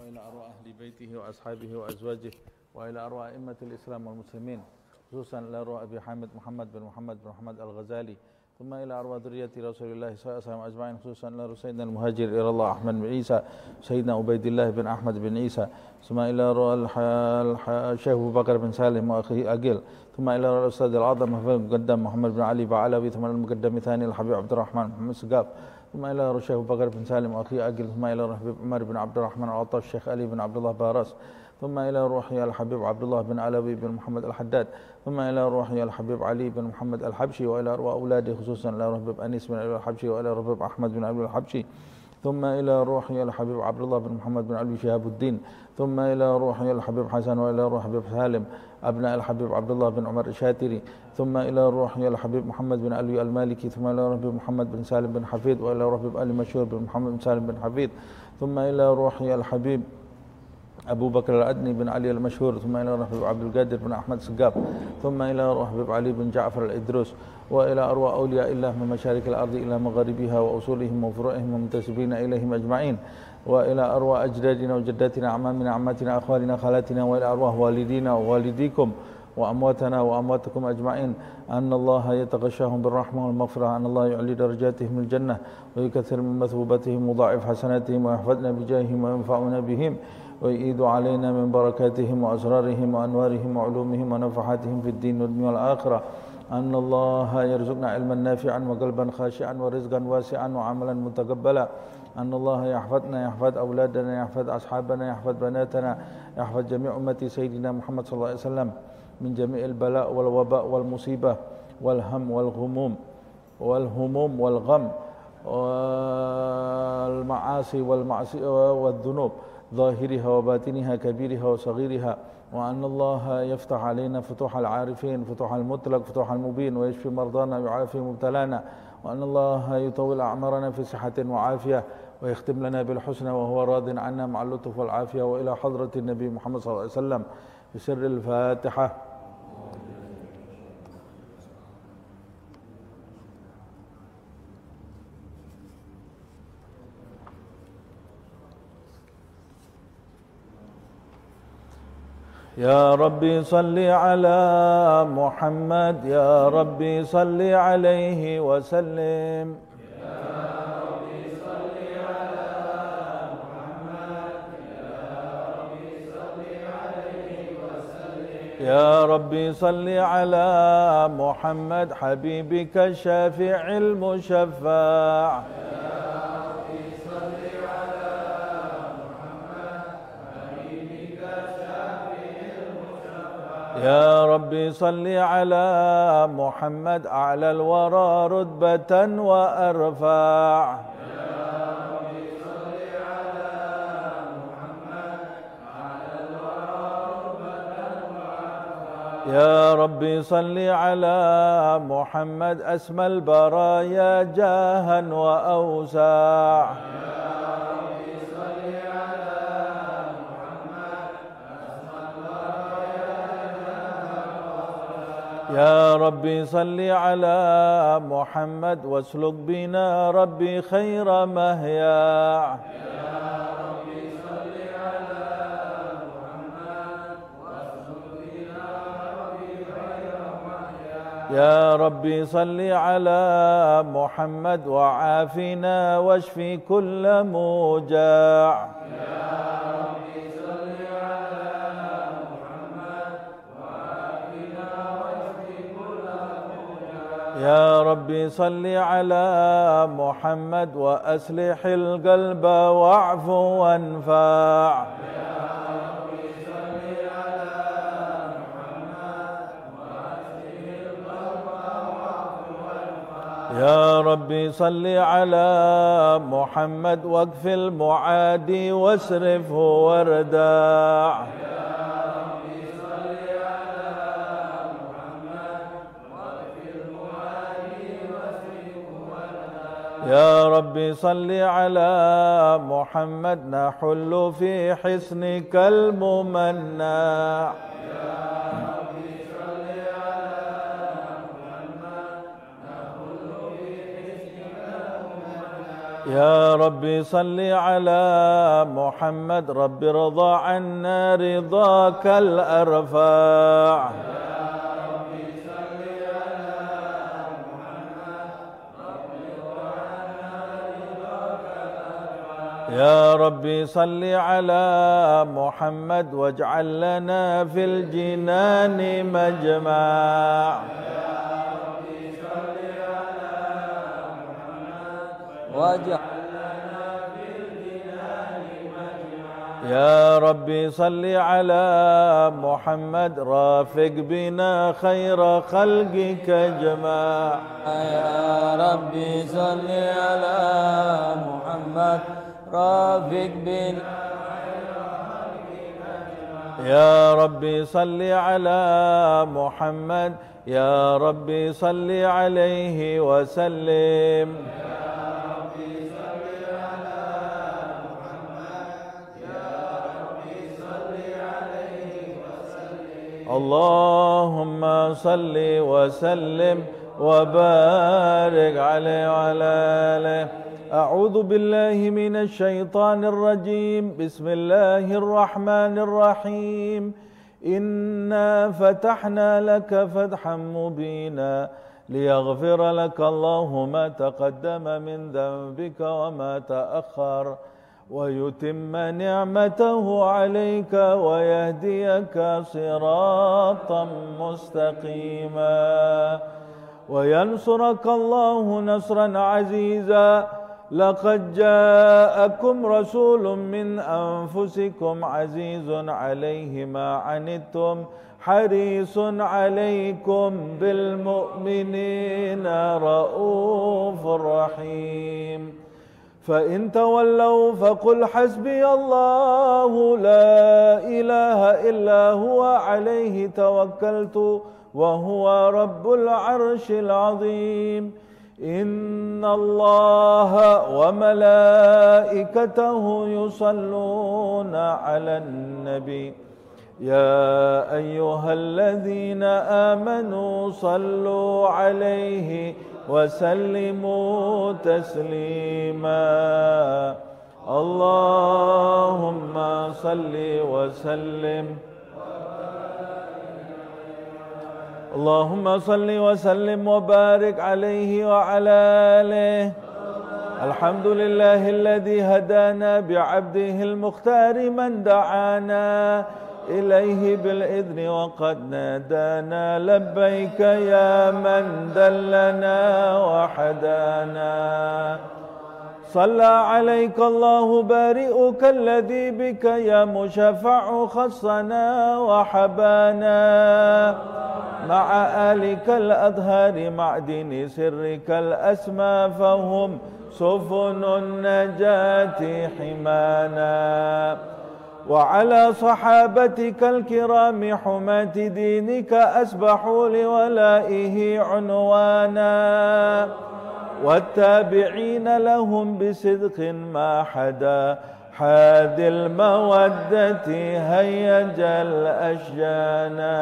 وإلى أرواح أهل بيته وأصحابه وأزواجه وإلى أرواح أئمة الإسلام والمسلمين، خصوصا إلى أرواح أبي حامد محمد بن محمد الغزالي، ثم إلى أرواح ذرية رسول الله صلى الله عليه وسلم أجمعين، خصوصا إلى سيدنا المهاجر إلى الله أحمد بن عيسى، سيدنا عبيد الله بن أحمد بن عيسى، ثم إلى أرواح الشيخ أبو بكر بن سالم وأخيه أقيل، ثم إلى أرواح الأستاذ العظم المقدم محمد بن علي بعلوي، ثم المقدم الثاني الحبيب عبد الرحمن محمد سقاف، ثم إلى أرواح الشيخ أبو بكر بن سالم وأخيه أقيل، ثم إلى أرواح عمر بن عبد الرحمن العطاش الشيخ علي بن عبد الله بارس، ثم إلى روح الحبيب عبد الله بن علوي بن محمد الحداد، ثم إلى روح الحبيب علي بن محمد الحبشي، وإلى أرواح أولاده خصوصا إلى روح أنيس بن علي الحبشي، وإلى روح أحمد بن علي الحبشي، ثم إلى روح الحبيب عبد الله بن محمد بن علي شهاب الدين، ثم إلى روح الحبيب حسن، وإلى روح الحبيب سالم أبناء الحبيب عبد الله بن عمر الشاتري، ثم إلى روح الحبيب محمد بن علي المالكي، ثم إلى روح محمد بن سالم بن حفيظ، وإلى روح علي مشهور بن محمد بن سالم بن حفيظ، ثم إلى روح الحبيب أبو بكر العدني بن علي المشهور، ثم إلى روح عبد القادر بن أحمد سقاف، ثم إلى روح علي بن جعفر الإدروس، وإلى أرواح أولياء الله من مشارق الأرض إلى مغاربها وأصولهم وفروعهم ومنتسبين إليهم أجمعين، وإلى أرواح أجدادنا وجداتنا أعمامنا عماتنا أخوالنا خالاتنا، وإلى أرواح والدينا ووالديكم وأمواتنا وأمواتكم أجمعين، أن الله يتغشاهم بالرحمة والمغفرة، أن الله يعلي درجاتهم الجنة ويكثر من مثوبتهم وضاعف حسناتهم ويحفظنا بجاههم وينفعنا بهم ويعيد علينا من بركاتهم وأسرارهم وأنوارهم وعلومهم ونفحاتهم في الدين والدنيا والآخرة، أن الله يرزقنا علما نافعا وقلبا خاشعا ورزقا واسعا وعملا متقبلا، أن الله يحفظنا، يحفظ أولادنا، يحفظ أصحابنا، يحفظ بناتنا، يحفظ جميع أمة سيدنا محمد صلى الله عليه وسلم من جميع البلاء والوباء والمصيبة والهم والغموم والهموم والغم والمعاصي والذنوب ظاهرها وباطنها كبيرها وصغيرها، وأن الله يفتح علينا فتوح العارفين، فتوح المطلق، فتوح المبين، ويشفي مرضانا ويعافي مبتلانا، وأن الله يطول أعمارنا في صحة وعافية ويختم لنا بالحسنى وهو راض عنا مع اللطف والعافية، وإلى حضرة النبي محمد صلى الله عليه وسلم بسر الفاتحة. يا ربي صل على محمد، يا ربي صل عليه وسلم، يا ربي صل على محمد، يا ربي صل عليه وسلم، يا ربي صل على محمد حبيبك الشافع المشفع، يا ربي صل على محمد أعلى الورى رتبة وأرفع، يا ربي صل على محمد أعلى الورى رتبة وأرفع، يا ربي صل على محمد أسمى البرايا جاها وأوسع، يا ربي صل على محمد واسلك بنا ربي خير مهياع، يا ربي صل على محمد واسلك بنا ربي خير مهياع، يا ربي صل على محمد وعافنا واشفي كل موجع، يا ربي صل على محمد وأصلح القلب واعف وانفع، يا ربي صل على محمد وأصلح القلب واعف وانفع، يا ربي صل على محمد واكف المعادي واصرفه وارداع، يا ربي صل على محمد نحل في حصنك الممنع، يا ربي صل على محمد رب رضى عنا رضاك الأرفع. يا ربي صل على محمد واجعل لنا في الجنان مجمع. يا ربي صل على محمد رافق بنا خير خلقك جماع. يا ربي صل على محمد رافق بنا. يا ربي صل على محمد يا ربي صل عليه وسلم. اللهم صل وسلم وبارك عليه وعلى آله. أعوذ بالله من الشيطان الرجيم. بسم الله الرحمن الرحيم. إنا فتحنا لك فتحا مبينا ليغفر لك الله ما تقدم من ذنبك وما تأخر ويتم نعمته عليك ويهديك صراطا مستقيما وينصرك الله نصرا عزيزا. لقد جاءكم رسول من أنفسكم عزيز عليه ما عنتم حريص عليكم بالمؤمنين رؤوف رحيم. فإن تولوا فقل حسبي الله لا إله إلا هو عليه توكلت وهو رب العرش العظيم. إن الله وملائكته يصلون على النبي يا أيها الذين آمنوا صلوا عليه وسلموا تسليما. اللهم صل وسلم اللهم صل وسلم وبارك عليه وعلى آله. الحمد لله الذي هدانا بعبده المختار من دعانا إليه بالإذن وقد نادانا لبيك يا من دلنا وحدانا. صلى عليك الله بارئك الذي بك يا مشفع خصنا وحبانا مع آلك الأطهار معدن سرك الأسمى فهم سفن النجاة حمانا. وعلى صحابتك الكرام حماة دينك أسبحوا لولائه عنوانا والتابعين لهم بصدق ما حدا حاد المودة هيج الأشجانا.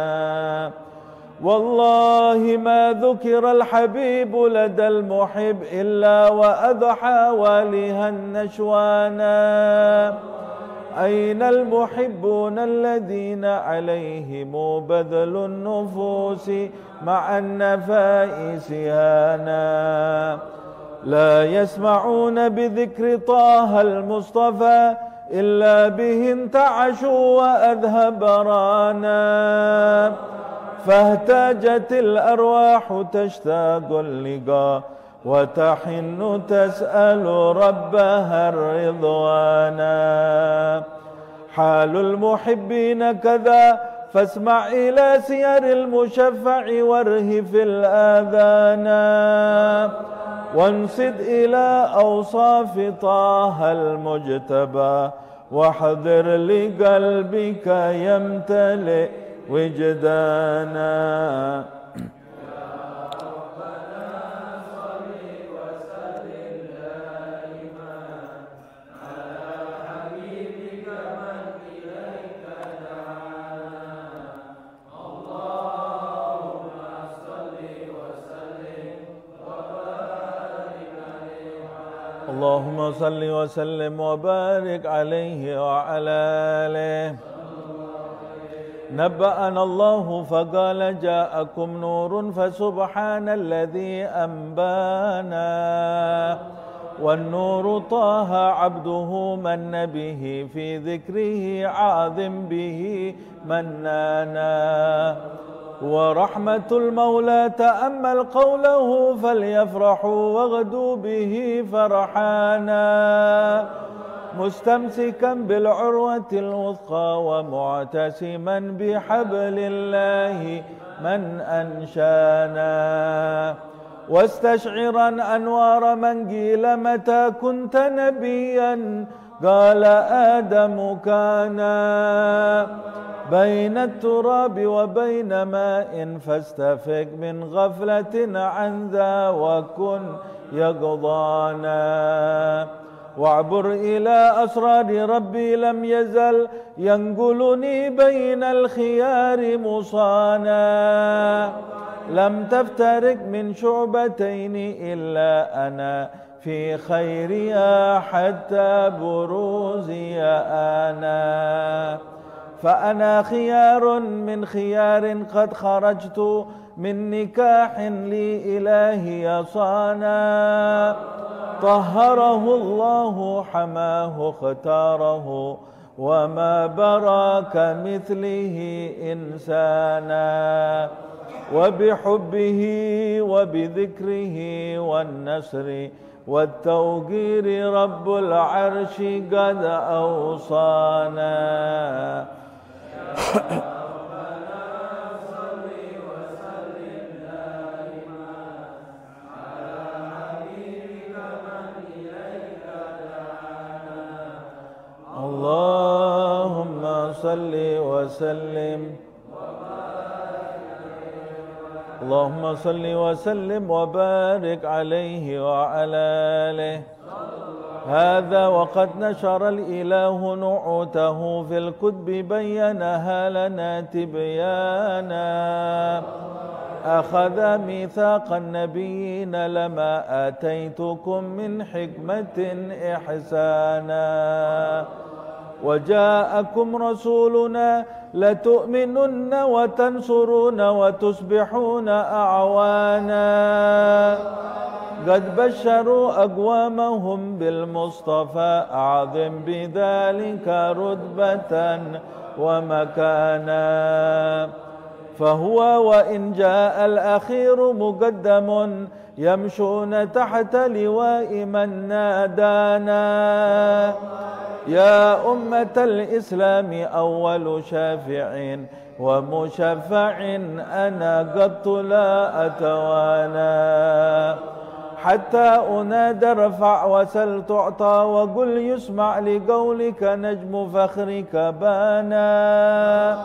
والله ما ذكر الحبيب لدى المحب إلا وأضحى والها النشوانا. أين المحبون الذين عليهم بذل النفوس مع النفائس هانا. لا يسمعون بذكر طه المصطفى إلا به انتعشوا وأذهب رانا. فاهتاجت الأرواح تشتاق اللقاء وتحن تسأل ربها الرضوانا. حال المحبين كذا فاسمع إلى سير المشفع وارهف الآذان وانصت إلى أوصاف طه المجتبى واحذر لقلبك يمتلئ وجدانا. اللهم صل وسلم وبارك عليه وعلى آله. نبأنا الله فقال جاءكم نور فسبحان الذي أنبانا والنور طه عبده من به في ذكره عاظم به منانا ورحمة المولى تأمل قوله فليفرحوا واغدوا به فرحانا مستمسكا بالعروة الوثقى ومعتسما بحبل الله من أنشانا واستشعرا أنوار من قيل متى كنت نبيا قال آدم كانا بين التراب وبين ماء فاستفق من غفلة عن ذا وكن يقضانا واعبر إلى أسرار ربي لم يزل ينقلني بين الخيار مصانا لم تفترق من شعبتين إلا أنا في خيرها حتى بروزي أنا فأنا خيار من خيار قد خرجت من نكاح لي إلهي صانا طهره الله حماه اختاره وما برا كمثله إنسانا وبحبه وبذكره والنصر والتوقير رب العرش قد أوصانا اللهم صل وسلم اللهم صل وسلم وبارك عليه وعلى آله. هذا وقد نشر الإله نعوته في الكتب بينها لنا تبيانا أخذ ميثاق النبيين لما آتيتكم من حكمة إحسانا وجاءكم رسولنا لتؤمنن وتنصرون وتصبحون أعوانا قد بشروا أقوامهم بالمصطفى أعظم بذلك رتبة ومكانا فهو وإن جاء الأخير مقدم يمشون تحت لواء من نادانا يا أمة الإسلام أول شافع ومشفع أنا قد لا أتوانى حتى أنادى ارفع وسل تعطى وقل يسمع لقولك نجم فخرك بانا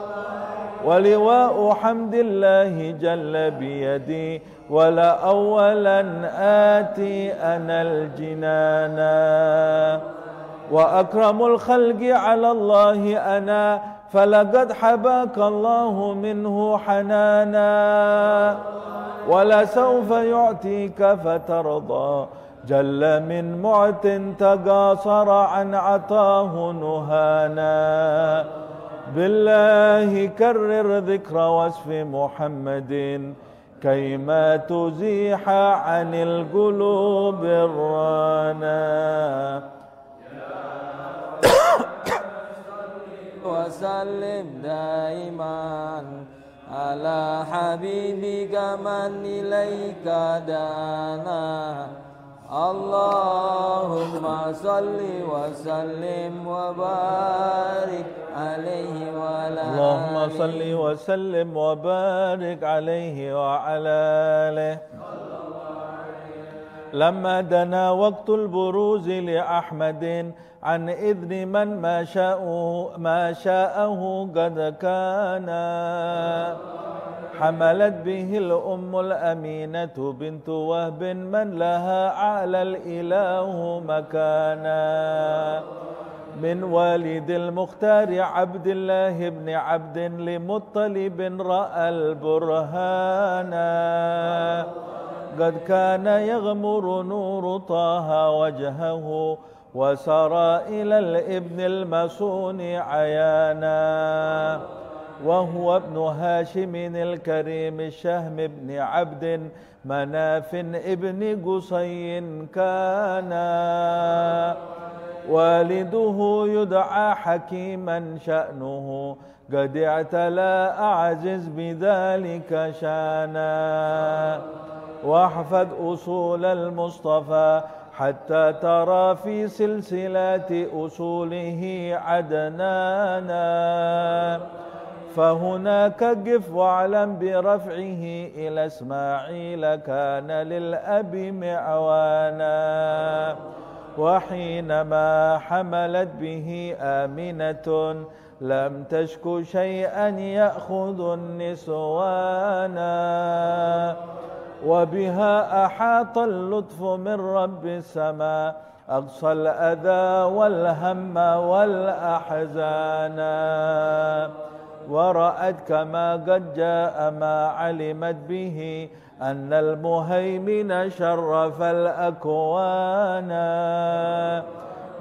ولواء حمد الله جل بيدي ولا أولا آتي أنا الجنانا وأكرم الخلق على الله أنا فلقد حباك الله منه حنانا ولا سوف يعطيك فترضى جل من معت تقاصر عن عطاه نهانا بالله كرر ذكر وصف محمد كيما تزيح عن القلوب الرانا وسلم دائما على حبيبك من إليك دانا اللهم صل وسلم وبارك عليه وعلى آله. اللهم صل وسلم وبارك عليه وعلى آله. لما دنا وقت البروز لأحمد عن إذن من ما شاءه قد كان حملت به الأم الأمينة بنت وهب من لها أعلى الإله مكانا من والد المختار عبد الله بن عبد لمطلب رأى البرهانا قد كان يغمر نور طه وجهه وسرى إلى الابن المسون عيانا وهو ابن هاشم الكريم الشهم بن عبد مناف ابن قصي كان والده يدعى حكيما شأنه قد اعتلى أعجز بذلك شانا واحفظ أصول المصطفى حتى ترى في سلسلات أصوله عدنانا فهناك قف واعلم برفعه إلى إسماعيل كان للأب معوانا وحينما حملت به آمنة لم تشك شيئا يأخذ النسوانا وبها أحاط اللطف من رب السماء أقصى الأذى والهم والأحزان ورأت كما قد جاء ما علمت به أن المهيمن شرف الأكوان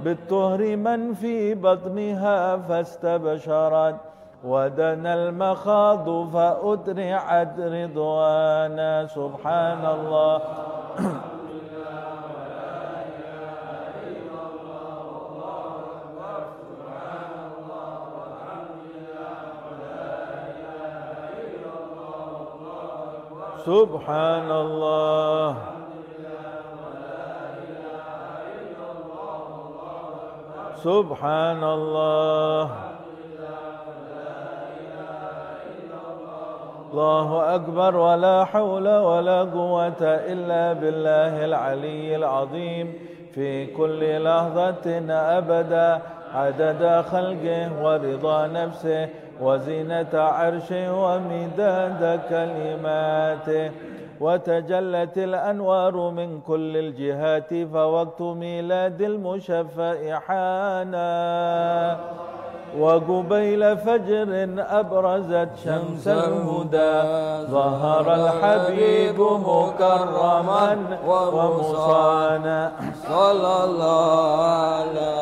بالطهر من في بطنها فاستبشرت ودنا المخاض فأدرعت رضوانا سبحان الله سبحان الله سبحان الله الله أكبر ولا حول ولا قوة إلا بالله العلي العظيم في كل لحظة أبدا عدد خلقه ورضا نفسه وزينة عرشه ومداد كلماته وتجلت الأنوار من كل الجهات فوقت ميلاد المشفع حانا وقبيل فجر أبرزت شمس الهدى ظهر الحبيب مكرما ومصانا صلى الله على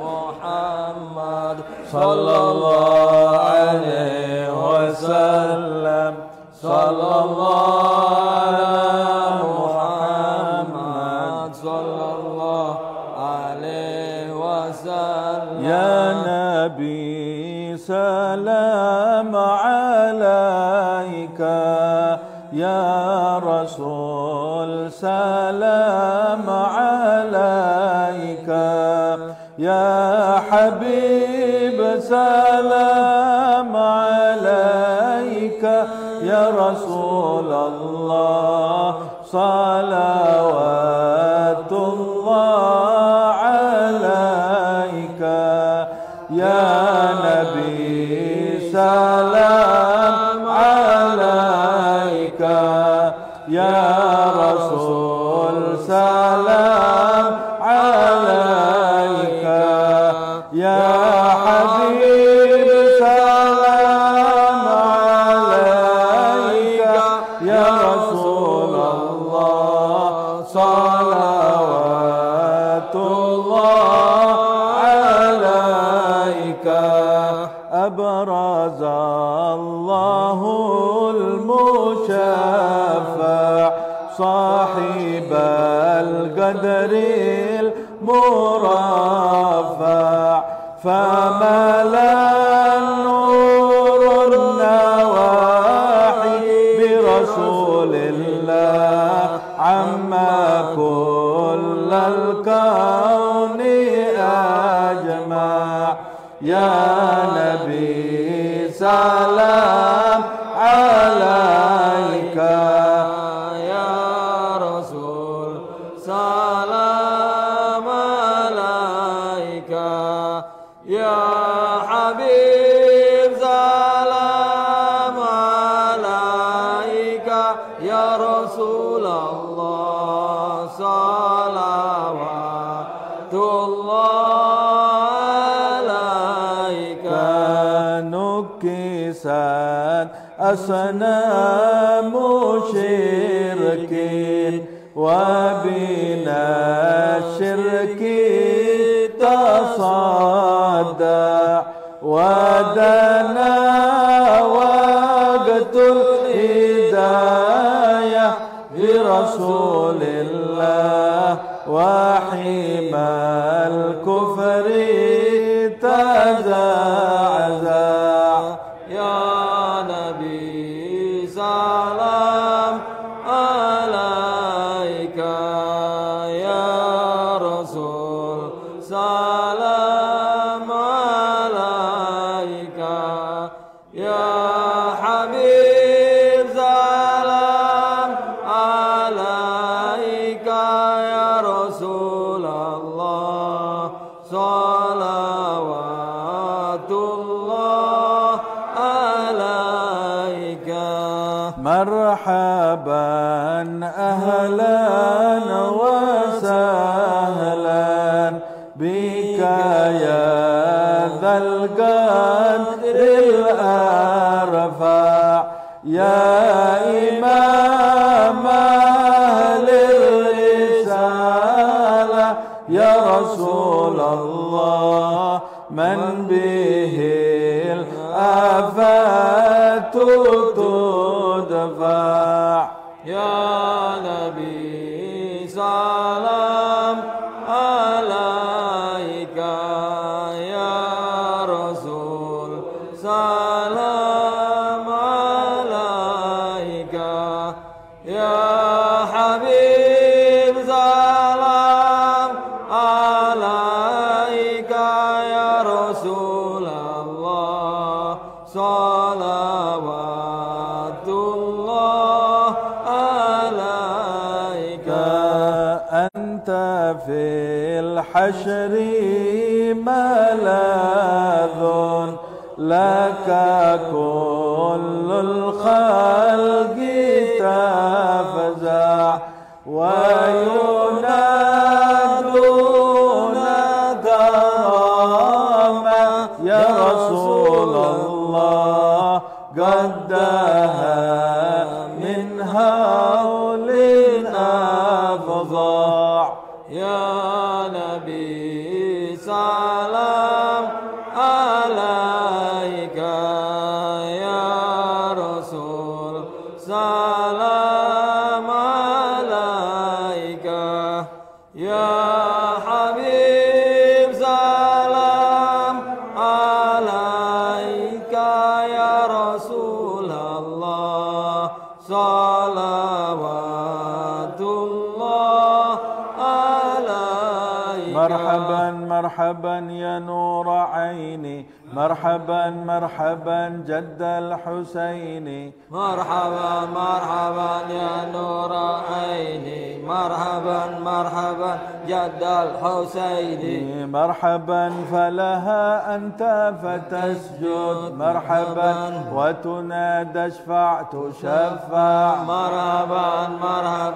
محمد صلى الله عليه وسلم صلى الله على محمد صلى الله عليه وسلم يا نبي سلام عليك يا رسول سلام عليك يا حبيب سلام عليك يا رسول الله صلوات الله عليك يا نبي سلام عليك يا رسول سلام عليك يا حبيب سلام عليك يا رسول الله صلوات الله عليك أبرز الله المشفع صاحب القدر المرفع فملا نور النواحي برسول الله عما كل الكون أجمع يا نبي سلام عليك يا رسول سلام عليك يا حبيب سلام عليك يا رسول الله صلوات الله عليك نكست أصنام شرك وبنا الشرك تصدع ودنا وقت الهداية برسول الله وحمى الكفر تزعزع يا نبي سلام عليك يا رسول سلام عليك يا حبيب سلام عليك يا رسول الله صلوات الله عليك مرحبا أهلا وسهلا بك يا ذا القدر الأرفع يا إمام أهل الرسالة يا رسول الله من به الآفات تدفع يا نبي سلام عليك يا رسول سلام عليك يا حبيب سلام عليك يا رسول الله صلوات الله عليك أنت في الحشر ملاذ لك كل الخلق تفزع وينادون كرامة يا رسول الله قدها من هول أفظع يا نبي سلام عليك يا رسول سلام عليك يا حبيب سلام عليك يا رسول الله صلوات الله عليك مرحبا مرحبا يا نور عيني مرحبا مرحبا جد الحسين مرحبا مرحبا يا نور عيني مرحبا مرحبا جد الحسين مرحبا فلها أنت فتسجد مرحبا وتنادى اشفع تشفع مرحبا مرحبا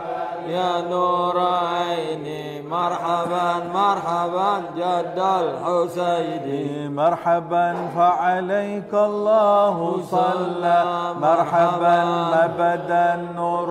يا نور عيني مرحبا مرحبا جد الحسين مرحبا فعليك الله صلى مرحبا ما بدا النور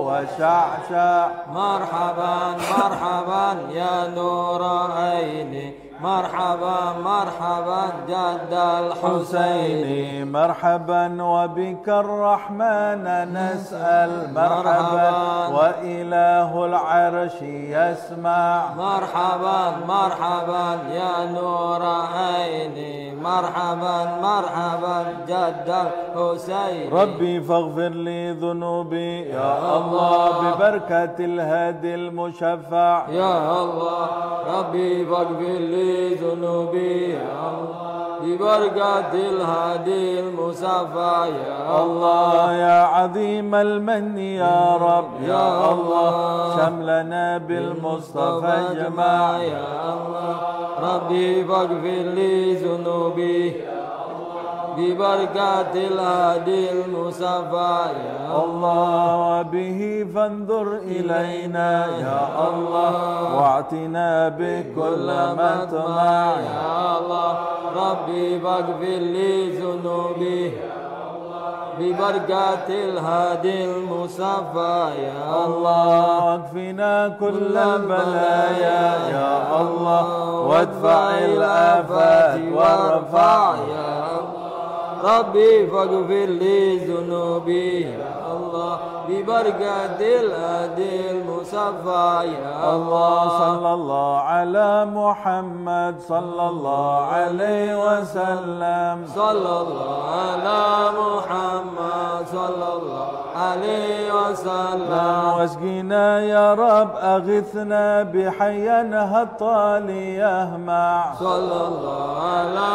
وشعشع مرحبا مرحبا يا نور عيني مرحبا مرحبا جد الحسين مرحبا وبك الرحمن نسأل مرحبا وإله العرش يسمع مرحبا مرحبا يا نور عيني مرحبا مرحبا جد الحسين ربي فاغفر لي ذنوبي يا الله ببركة الهادي المشفع يا الله ربي فاغفر لي ذنوبي يا الله ببركة الهادي المصطفى يا الله يا عظيم المن يا رب يا الله شملنا بالمصطفى اجمع يا الله ربي فاغفر لي ذنوبي ببركة الهادي المصطفى يا الله وبه فانظر إلينا يا الله واعتنا بكل مطمع يا الله ربي فاغفر لي ذنوبي ببركة الهادي المصطفى يا الله اكفنا كل البلايا يا الله وادفع الآفات وارفع يا ربي فاغفر لي ذنوبي يا الله ببركة الهادي المصطفى يا الله صلى الله على محمد صلى الله عليه وسلم صلى الله على محمد صلى الله عليه وسلم واسقنا يا رب أغثنا بحيا هطال يهمع صلى الله على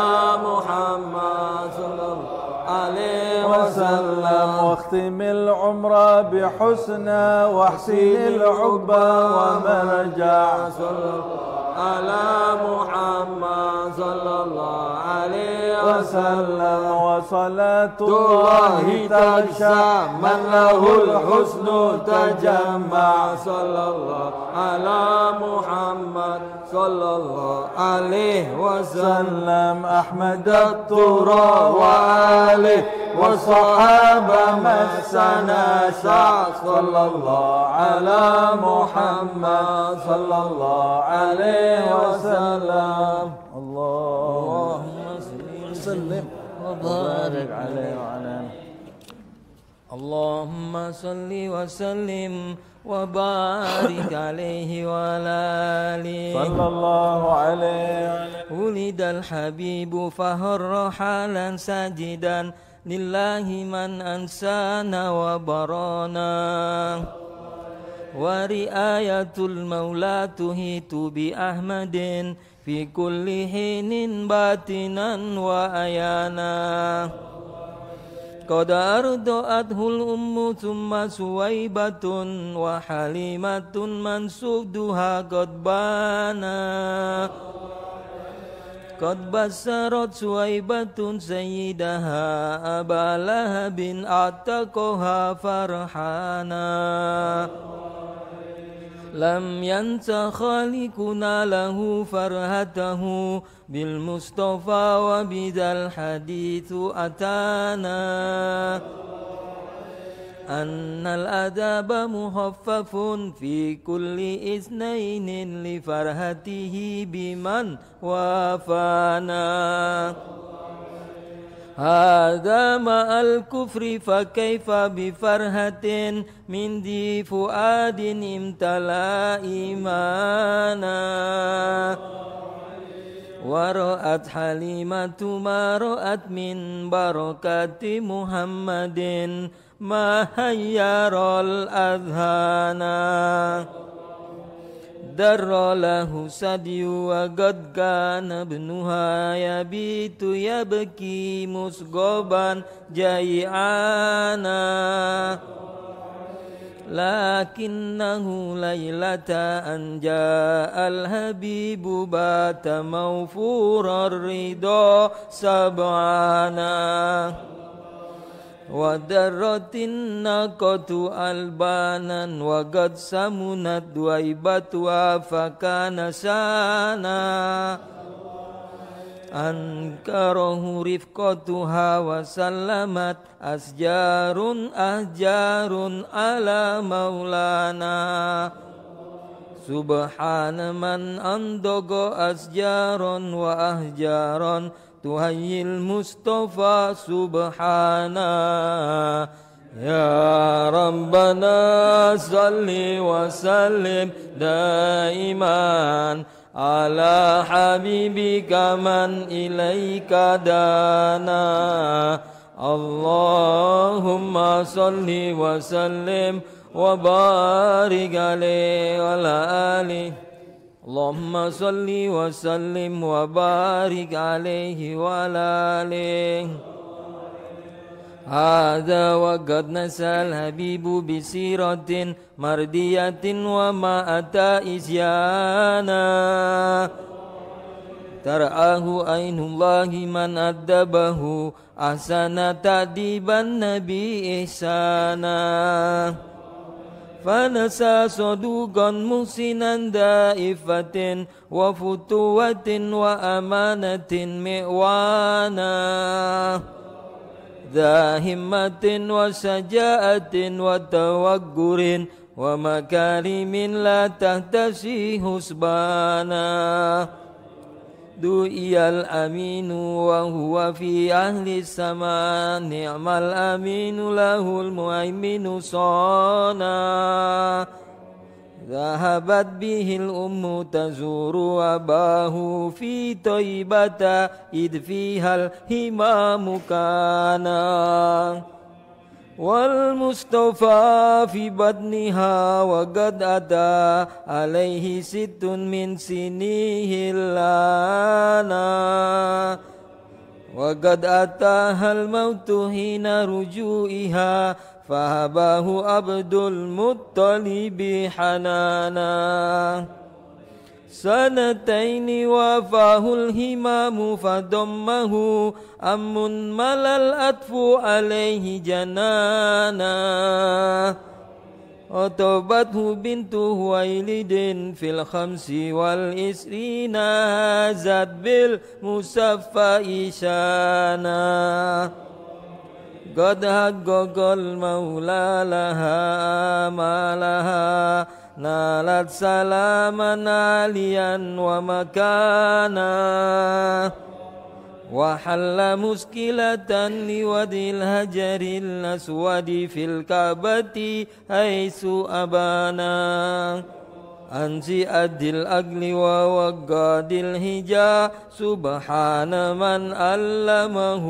محمد صلى الله عليه وسلم واختم العمر بحسنى واحسن العقبى ومرجع صلى الله على محمد صلى الله عليه وسلم وصلاة الله تغشى من له الحسن تجمع صلى الله على محمد صلى الله عليه وسلم أحمد الطرى وآله والصحابة مسنا شاء صلى الله على محمد صلى الله عليه وسلم اللهم صل وسلم وبارك عليه وعلى آله. اللهم صل وسلم وبارك عليه وعلى آله صلى الله عليه وسلم. ولد الحبيب فهر حالا ساجدا لله من أنسانا وبرانا ورعاية المولى تهيت بأحمد في كل حين باطنا وأيانا قد أرضعته الأم ثم سويبة وحليمة منسوبها قد بانا قد بشرت سويبة سيدها أبا لهب أعتقها فرحانا لم ينس خالقنا له فرحته بالمصطفى وبذا الحديث أتانا أن الأدب مخفف في كل اثنين لفرحته بمن وافانا هذا مع الكفر فكيف بفرحة من ذي فؤاد امتلأ إيمانا ورأت حليمة ما رأت من بركة محمد ما حير الأذهان در له سدي وقد كان ابنها يبيت يبكي مسغبا جيعانا لكنه ليلة أن جاء الحبيب بات موفور الرضا سبعانا ودرت الناقة ألبانا وقد سمنت دويبتها فكان سانا أنكره رفقتها وسلمت أحجار على مولانا سبحان من أنضج أشجارا وأحجارا تهيي المصطفى سبحانا يا ربنا صل وسلم دائما على حبيبك من إليك دانا اللهم صل وسلم وبارك عليه وعلى آله اللهم صل وسلم وبارك عليه وعلى آله هذا وقد نسى الحبيب بسيرة مردية وما أتى إسيانا ترآه عين الله من أدبه أحسن تأديب النبي إحسانا فنسى صدوقا محسنا دائفة وفتوة وأمانة مئوانا ذا همة وشجاعة وتوقر ومكارم لا تهتسي حسبانا دعي الأمين وهو في أهل السماء نعم الأمين له المؤمن صانا ذهبت به الأم تزور أباه في طيبة إذ فيها الهمام كانا والمصطفى في بطنها وقد أتى عليه 6 من سنيه اللانا وقد أتاها الموت حين رجوعها فهباه عبد المطلب حنانا 2 وافاه الهمام فضمه أم ملا الأطف عليه جنانا وطوبته بنت هويلد في 25 هازت بالمصفى شانا قد حقق المولى لها ما لها نالت سلاما عاليا ومكانا وحل مشكلة لودي الهجر الأسود في الكعبة حيث أبانا عن سئة الأقل ووقاد الهجاء سبحان من علمه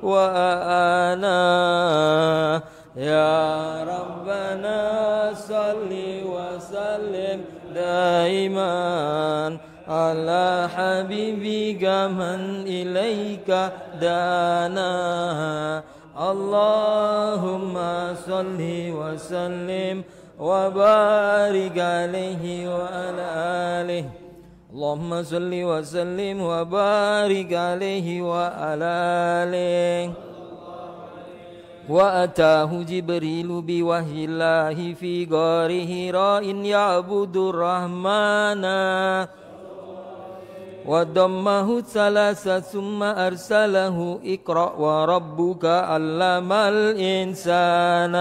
وأعانا يا ربنا صل وسلم دائما على حبيبك من إليك دانا اللهم صل وسلم وبارك عليه وعلى آله اللهم صل وسلم وبارك عليه وعلى آله وأتاه جبريل بوحي الله في غار حراء يعبد الرحمن وضمه 3 ثم أرسله اقرأ وربك علم الإنسان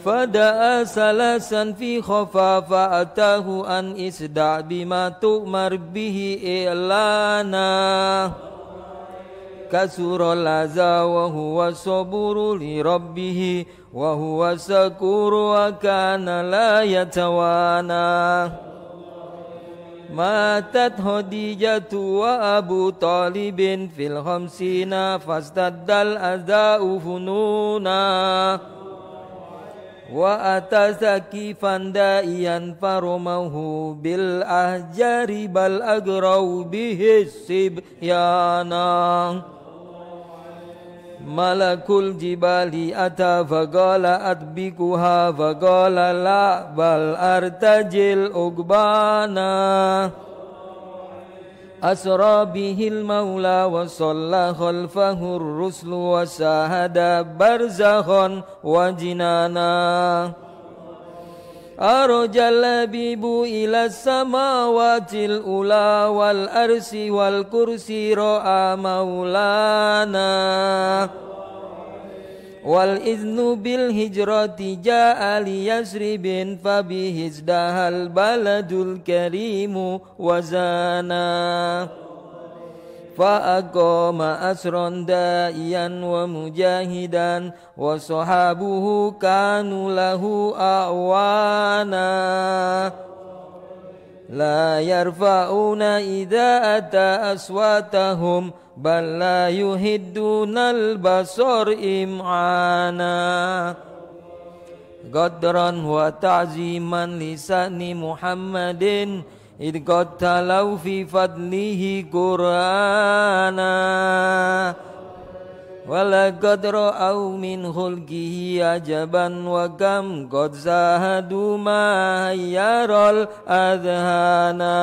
فدعا 3 في خفا فأتاه أن اصدع بما تؤمر به إعلانا كسر الأذى وهو صبور لربه وهو شكور وكان لا يتوانى ماتت خديجة وأبو طالب في 50 فازداد الأذى فنونا وأتى سكيفا دائيا فرموه بالأحجار بل أجروا به الصبيانا ملك الجبال أتى فقال أدبكها فقال لا بل أرتجي الأقبانا أسرى به المولى وصلى خلفه الرسل وشاهد برزخا وجنانا أرج اللبيب إلى السماوات الأولى والأرش والكرسي رأى مولانا والإذن بالهجرة جاء ليثرب فبه ازدهى البلد الكريم وزانا فأقام أسرا دائيا ومجاهدا وصحابه كانوا له أعوانا لا يرفعون إذا أتى أصواتهم بل لا يهدون البصر إمعانا قدرا وتعظيما لشأن محمد إذ قد تلوا في فضله قرآنا ولقد رأوا من خلقه عجبا وكم قد زاهدوا ما يرى الأذهانا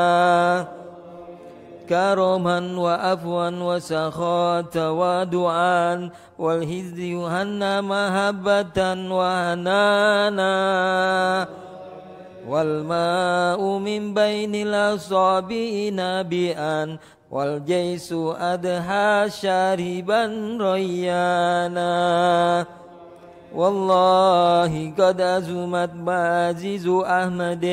كرما وعفوا وسخاء تواضعا والهزي هن محبة وهنانا والماء من بين الأصابع نابئا والجيس أدهى شاربا ريانا والله قد أزمت معازز أحمد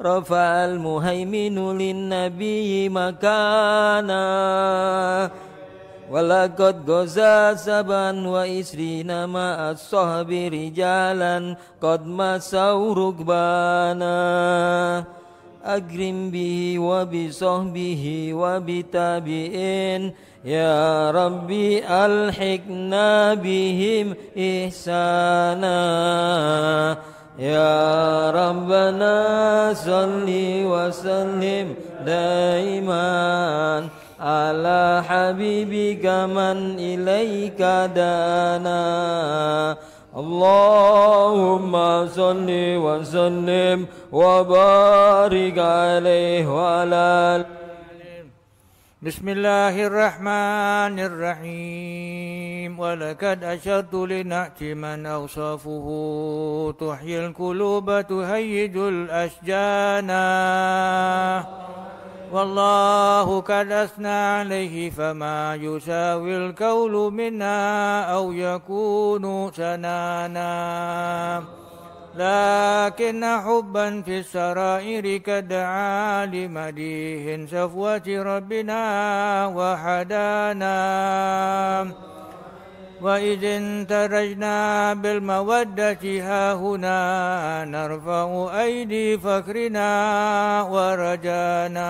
رفع المهيمن للنبي مكانا ولقد غزا 27 مع الصحب رجالا قد مسوا ركبانا أكرم به وبصحبه وبتابعين يا ربي ألحقنا بهم إحسانا يا ربنا صل وسلم دائما على حبيبك من إليك دانا اللهم صل وسلم وبارك عليه وعلى بسم الله الرحمن الرحيم ولقد أشرت لنعت من أوصافه تحيي القلوب تهيج الأشجانا والله قد أثنى عليه فما يساوي القول منا أو يكون سنانا لكن حبا في السرائر كدعا لمديه صفوة ربنا وحدانا وإذ انترجنا بالمودة هاهنا نرفع أيدي فكرنا ورجانا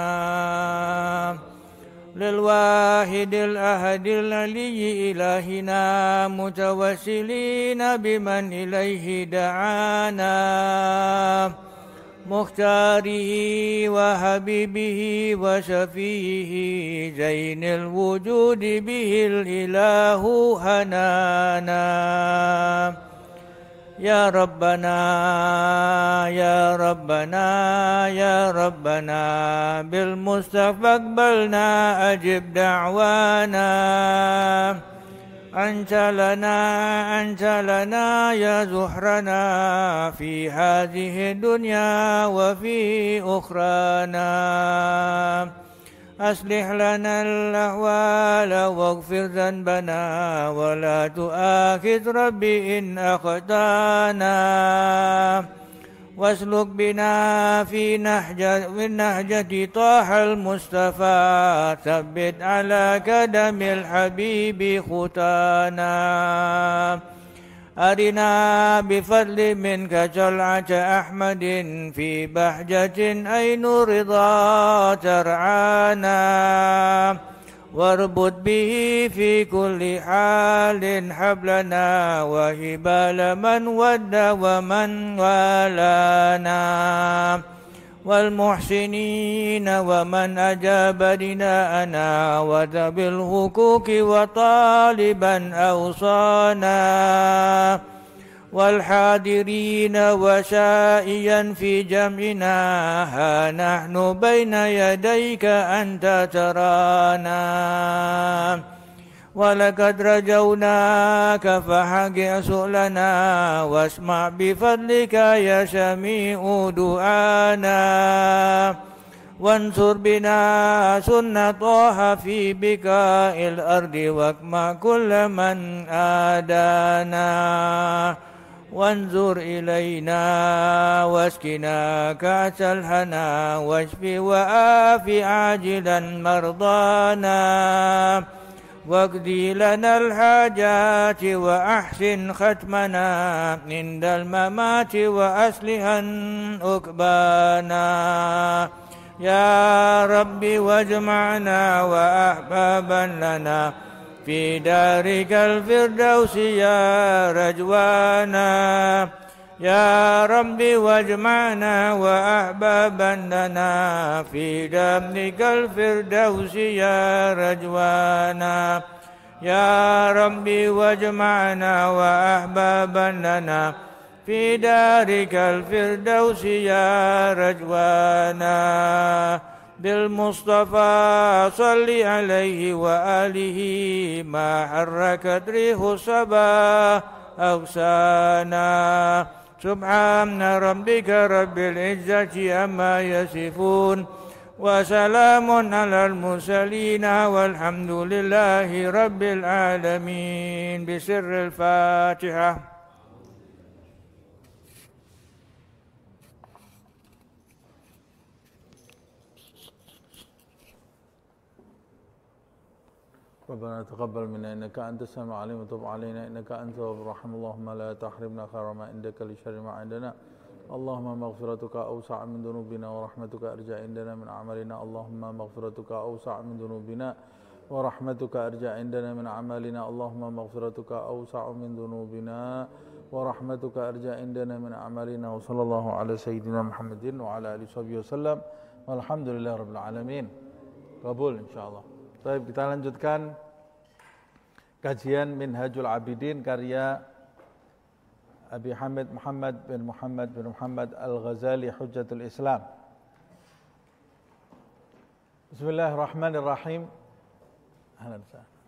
للواحد الأحد العلي إلهنا متوسلين بمن إليه دعانا مختاره وحبيبه وشفيه زين الوجود به الإله هنانا يا ربنا يا ربنا يا ربنا بالمصطفى اقبلنا أجب دعوانا أنت لنا يا زهرنا في هذه الدنيا وفي أخرانا أصلح لنا الأحوال واغفر ذنبنا ولا تؤاخذ ربي إن أخطأنا واسلك بنا في نهجة طه المصطفى ثبت على قدم الحبيب خطانا أرنا بفضل منك جلعة أحمد في بهجة أين رضا ترعانا واربط به في كل حال حبلنا وهبال من ود ومن والانا والمحسنين ومن أجاب نداءنا وذوي الحقوق وطالبا أوصانا والحاضرين وسائيا في جمعنا ها نحن بين يديك أنت ترانا ولقد رجوناك فحق سؤلنا واسمع بفضلك يا سميع دعانا وانصر بنا سنة طه في بقاع الأرض واكمع كل من آدانا وانظر إلينا واسقنا كأس الهنا واشف وآف عاجلا مرضانا واقضي لنا الحاجات وأحسن ختمنا عند الممات وأصلحا عقبانا يا رب واجمعنا وأحبابا لنا في دارك الفردوس يا رجوانا يا رب واجمعنا وأحبابا لنا في دارك الفردوس يا رجوانا يا رب واجمعنا وأحبابا لنا في دارك الفردوس يا رجوانا بالمصطفى صل عليه وآله ما حركت ريح الصبا أغصانا سبحان ربك رب العزة عما يصفون وسلام على المرسلين والحمد لله رب العالمين بسر الفاتحة. ربنا تقبل منا إنك أنت السميع العليم وتب علينا إنك أنت التواب الرحيم اللهم لا تحرمنا خير ما عندك لشر ما عندنا اللهم مغفرتك أوسع من ذنوبنا ورحمتك أرجى عندنا من أعمالنا اللهم مغفرتك أوسع من ذنوبنا ورحمتك أرجى عندنا من أعمالنا اللهم مغفرتك أوسع من ذنوبنا ورحمتك أرجى عندنا من أعمالنا وصلى الله على سيدنا محمد وعلى آله وصحبه وسلم والحمد لله رب العالمين. Kabul insyaallah. Baik, kita lanjutkan kajian Minhajul Abidin karya Abi Hamid Muhammad bin Muhammad Al-Ghazali Hujjatul Islam. Bismillahirrahmanirrahim.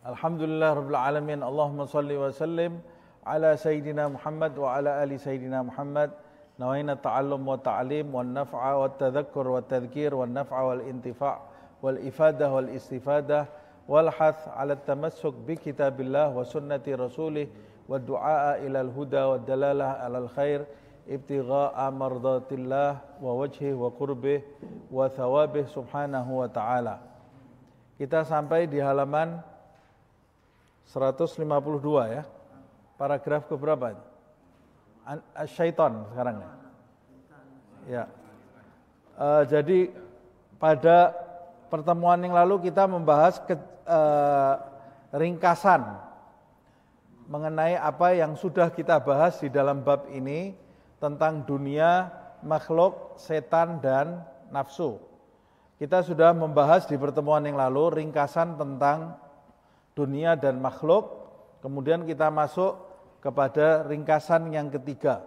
Alhamdulillah Rabbil Alamin. Allahumma salli wa sallim ala Sayyidina Muhammad wa ala ali Sayyidina Muhammad. Nawaina ta'allum wa ta'lim wa naf'a wa tadhakkur wa tadhkir wa naf'a wal intifa' wal ifadah wal istifadah wal hath ala tamassuk bi kitabillah wa sunnati rasulih wa du'a ila al huda wa dalalah ala al khair ibtigha'a mardatillah wa wajhih wa qurbih wa thawabih subhanahu wa ta'ala. Kita sampai di halaman 152 ya. Paragraf keberapa? Syaitan sekarang ya. Jadi pada pertemuan yang lalu kita membahas ringkasan mengenai apa yang sudah kita bahas di dalam bab ini tentang dunia, makhluk, setan, dan nafsu. Kita sudah membahas di pertemuan yang lalu ringkasan tentang dunia dan makhluk, kemudian kita masuk kepada ringkasan yang ketiga.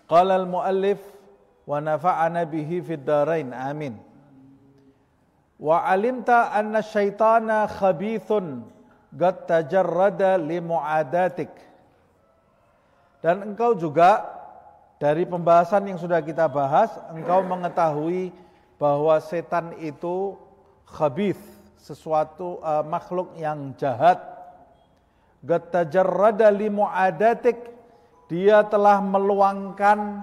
Qala al-muallif wa nafa'ana bihi fid dharain amin. Wa alimta anna syaitana khabithun qad tajarrada li mu'adatik. Dan engkau juga dari pembahasan yang sudah kita bahas, engkau mengetahui bahwa setan itu khabith, sesuatu makhluk yang jahat. Qad tajarrada li mu'adatik, dia telah meluangkan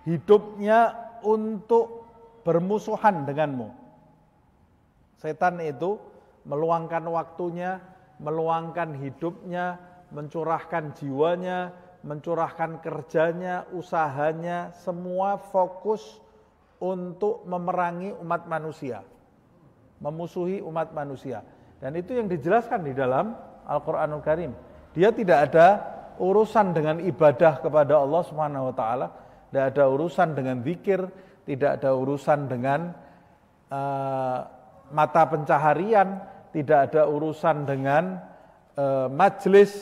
hidupnya untuk bermusuhan denganmu. Setan itu meluangkan waktunya, meluangkan hidupnya, mencurahkan jiwanya, mencurahkan kerjanya, usahanya, semua fokus untuk memerangi umat manusia, memusuhi umat manusia. Dan itu yang dijelaskan di dalam Al-Quranul Karim. Dia tidak ada urusan dengan ibadah kepada Allah Subhanahu wa taala, tidak ada urusan dengan zikir, tidak ada urusan dengan mata pencaharian, tidak ada urusan dengan majlis,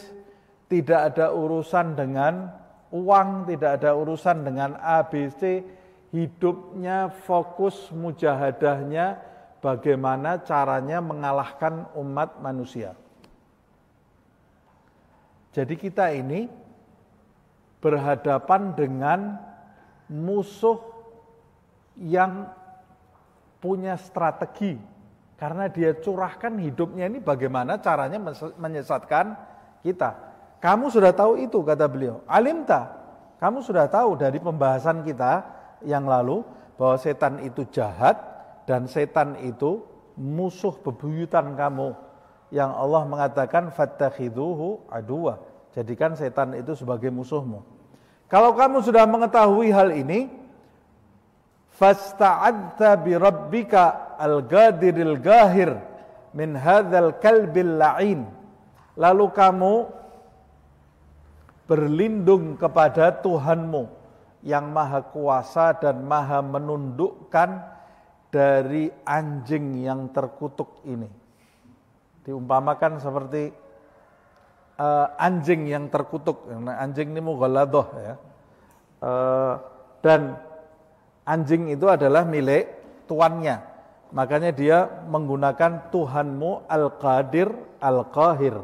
tidak ada urusan dengan uang, tidak ada urusan dengan ABC. Hidupnya fokus mujahadahnya bagaimana caranya mengalahkan umat manusia. Jadi kita ini berhadapan dengan musuh yang punya strategi. Karena dia curahkan hidupnya ini bagaimana caranya menyesatkan kita. Kamu sudah tahu itu, kata beliau. Alimta, kamu sudah tahu dari pembahasan kita yang lalu bahwa setan itu jahat dan setan itu musuh bebuyutan kamu. Yang Allah mengatakan fattakhiduhu aduwa. Jadikan setan itu sebagai musuhmu. Kalau kamu sudah mengetahui hal ini, fasta'adta bi rabbika al-ghadiril ghahir min hadzal kalbil la'in. Lalu kamu berlindung kepada Tuhanmu yang maha kuasa dan maha menundukkan dari anjing yang terkutuk ini. Diumpamakan seperti anjing yang terkutuk. Anjing ini mughalladah ya. Dan anjing itu adalah milik tuannya. Makanya dia menggunakan Tuhanmu Al-Qadir Al-Qahir.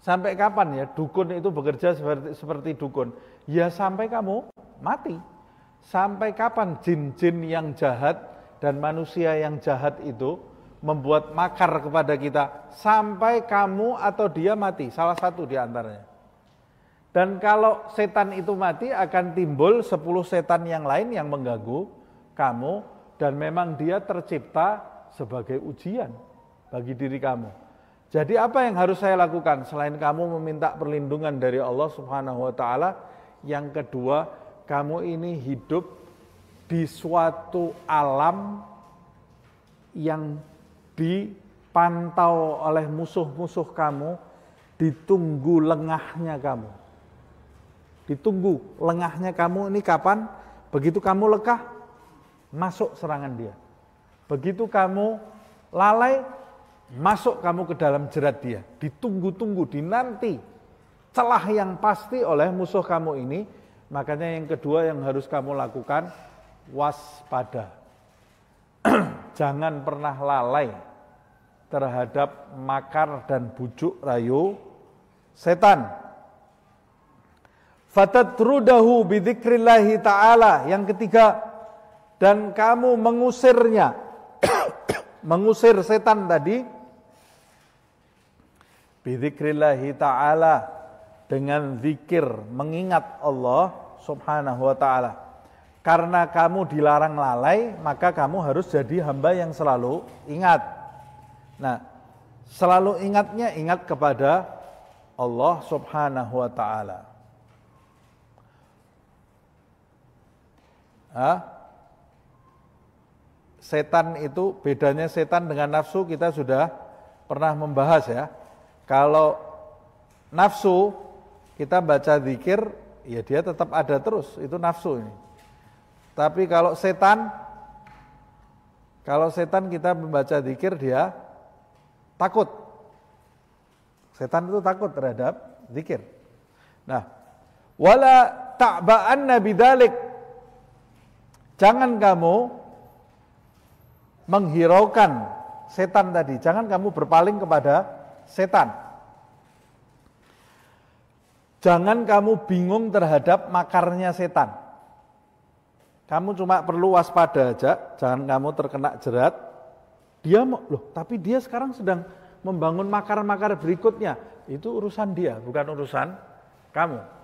Sampai kapan ya dukun itu bekerja seperti dukun? Ya sampai kamu mati. Sampai kapan jin-jin yang jahat dan manusia yang jahat itu membuat makar kepada kita? Sampai kamu atau dia mati, salah satu di antaranya. Dan kalau setan itu mati akan timbul 10 setan yang lain yang mengganggu kamu. Dan memang dia tercipta sebagai ujian bagi diri kamu. Jadi apa yang harus saya lakukan? Selain kamu meminta perlindungan dari Allah Subhanahu wa ta'ala, yang kedua, kamu ini hidup di suatu alam yang dipantau oleh musuh-musuh kamu, ditunggu lengahnya kamu. Ditunggu lengahnya kamu ini kapan? Begitu kamu lekah, masuk serangan dia. Begitu kamu lalai, masuk kamu ke dalam jerat dia. Ditunggu-tunggu, dinanti celah yang pasti oleh musuh kamu ini. Makanya yang kedua yang harus kamu lakukan, waspada. Jangan pernah lalai terhadap makar dan bujuk rayu setan. Fatatrudahu bidzikrillahi ta'ala. Yang ketiga, dan kamu mengusirnya, mengusir setan tadi, bidzikrillahi ta'ala, dengan zikir, mengingat Allah Subhanahu wa ta'ala. Karena kamu dilarang lalai, maka kamu harus jadi hamba yang selalu ingat. Nah, selalu ingatnya, ingat kepada Allah Subhanahu wa ta'ala. Setan itu, bedanya setan dengan nafsu kita sudah pernah membahas ya. Kalau nafsu, kita baca zikir, ya dia tetap ada terus, itu nafsu ini. Tapi kalau setan kita membaca zikir, dia takut. Setan itu takut terhadap zikir. Nah, wala ta'ba'anna bidzalik. Jangan kamu menghiraukan setan tadi, jangan kamu berpaling kepada setan. Jangan kamu bingung terhadap makarnya setan. Kamu cuma perlu waspada aja, jangan kamu terkena jerat. Tapi dia sekarang sedang membangun makar-makar berikutnya. Itu urusan dia, bukan urusan kamu.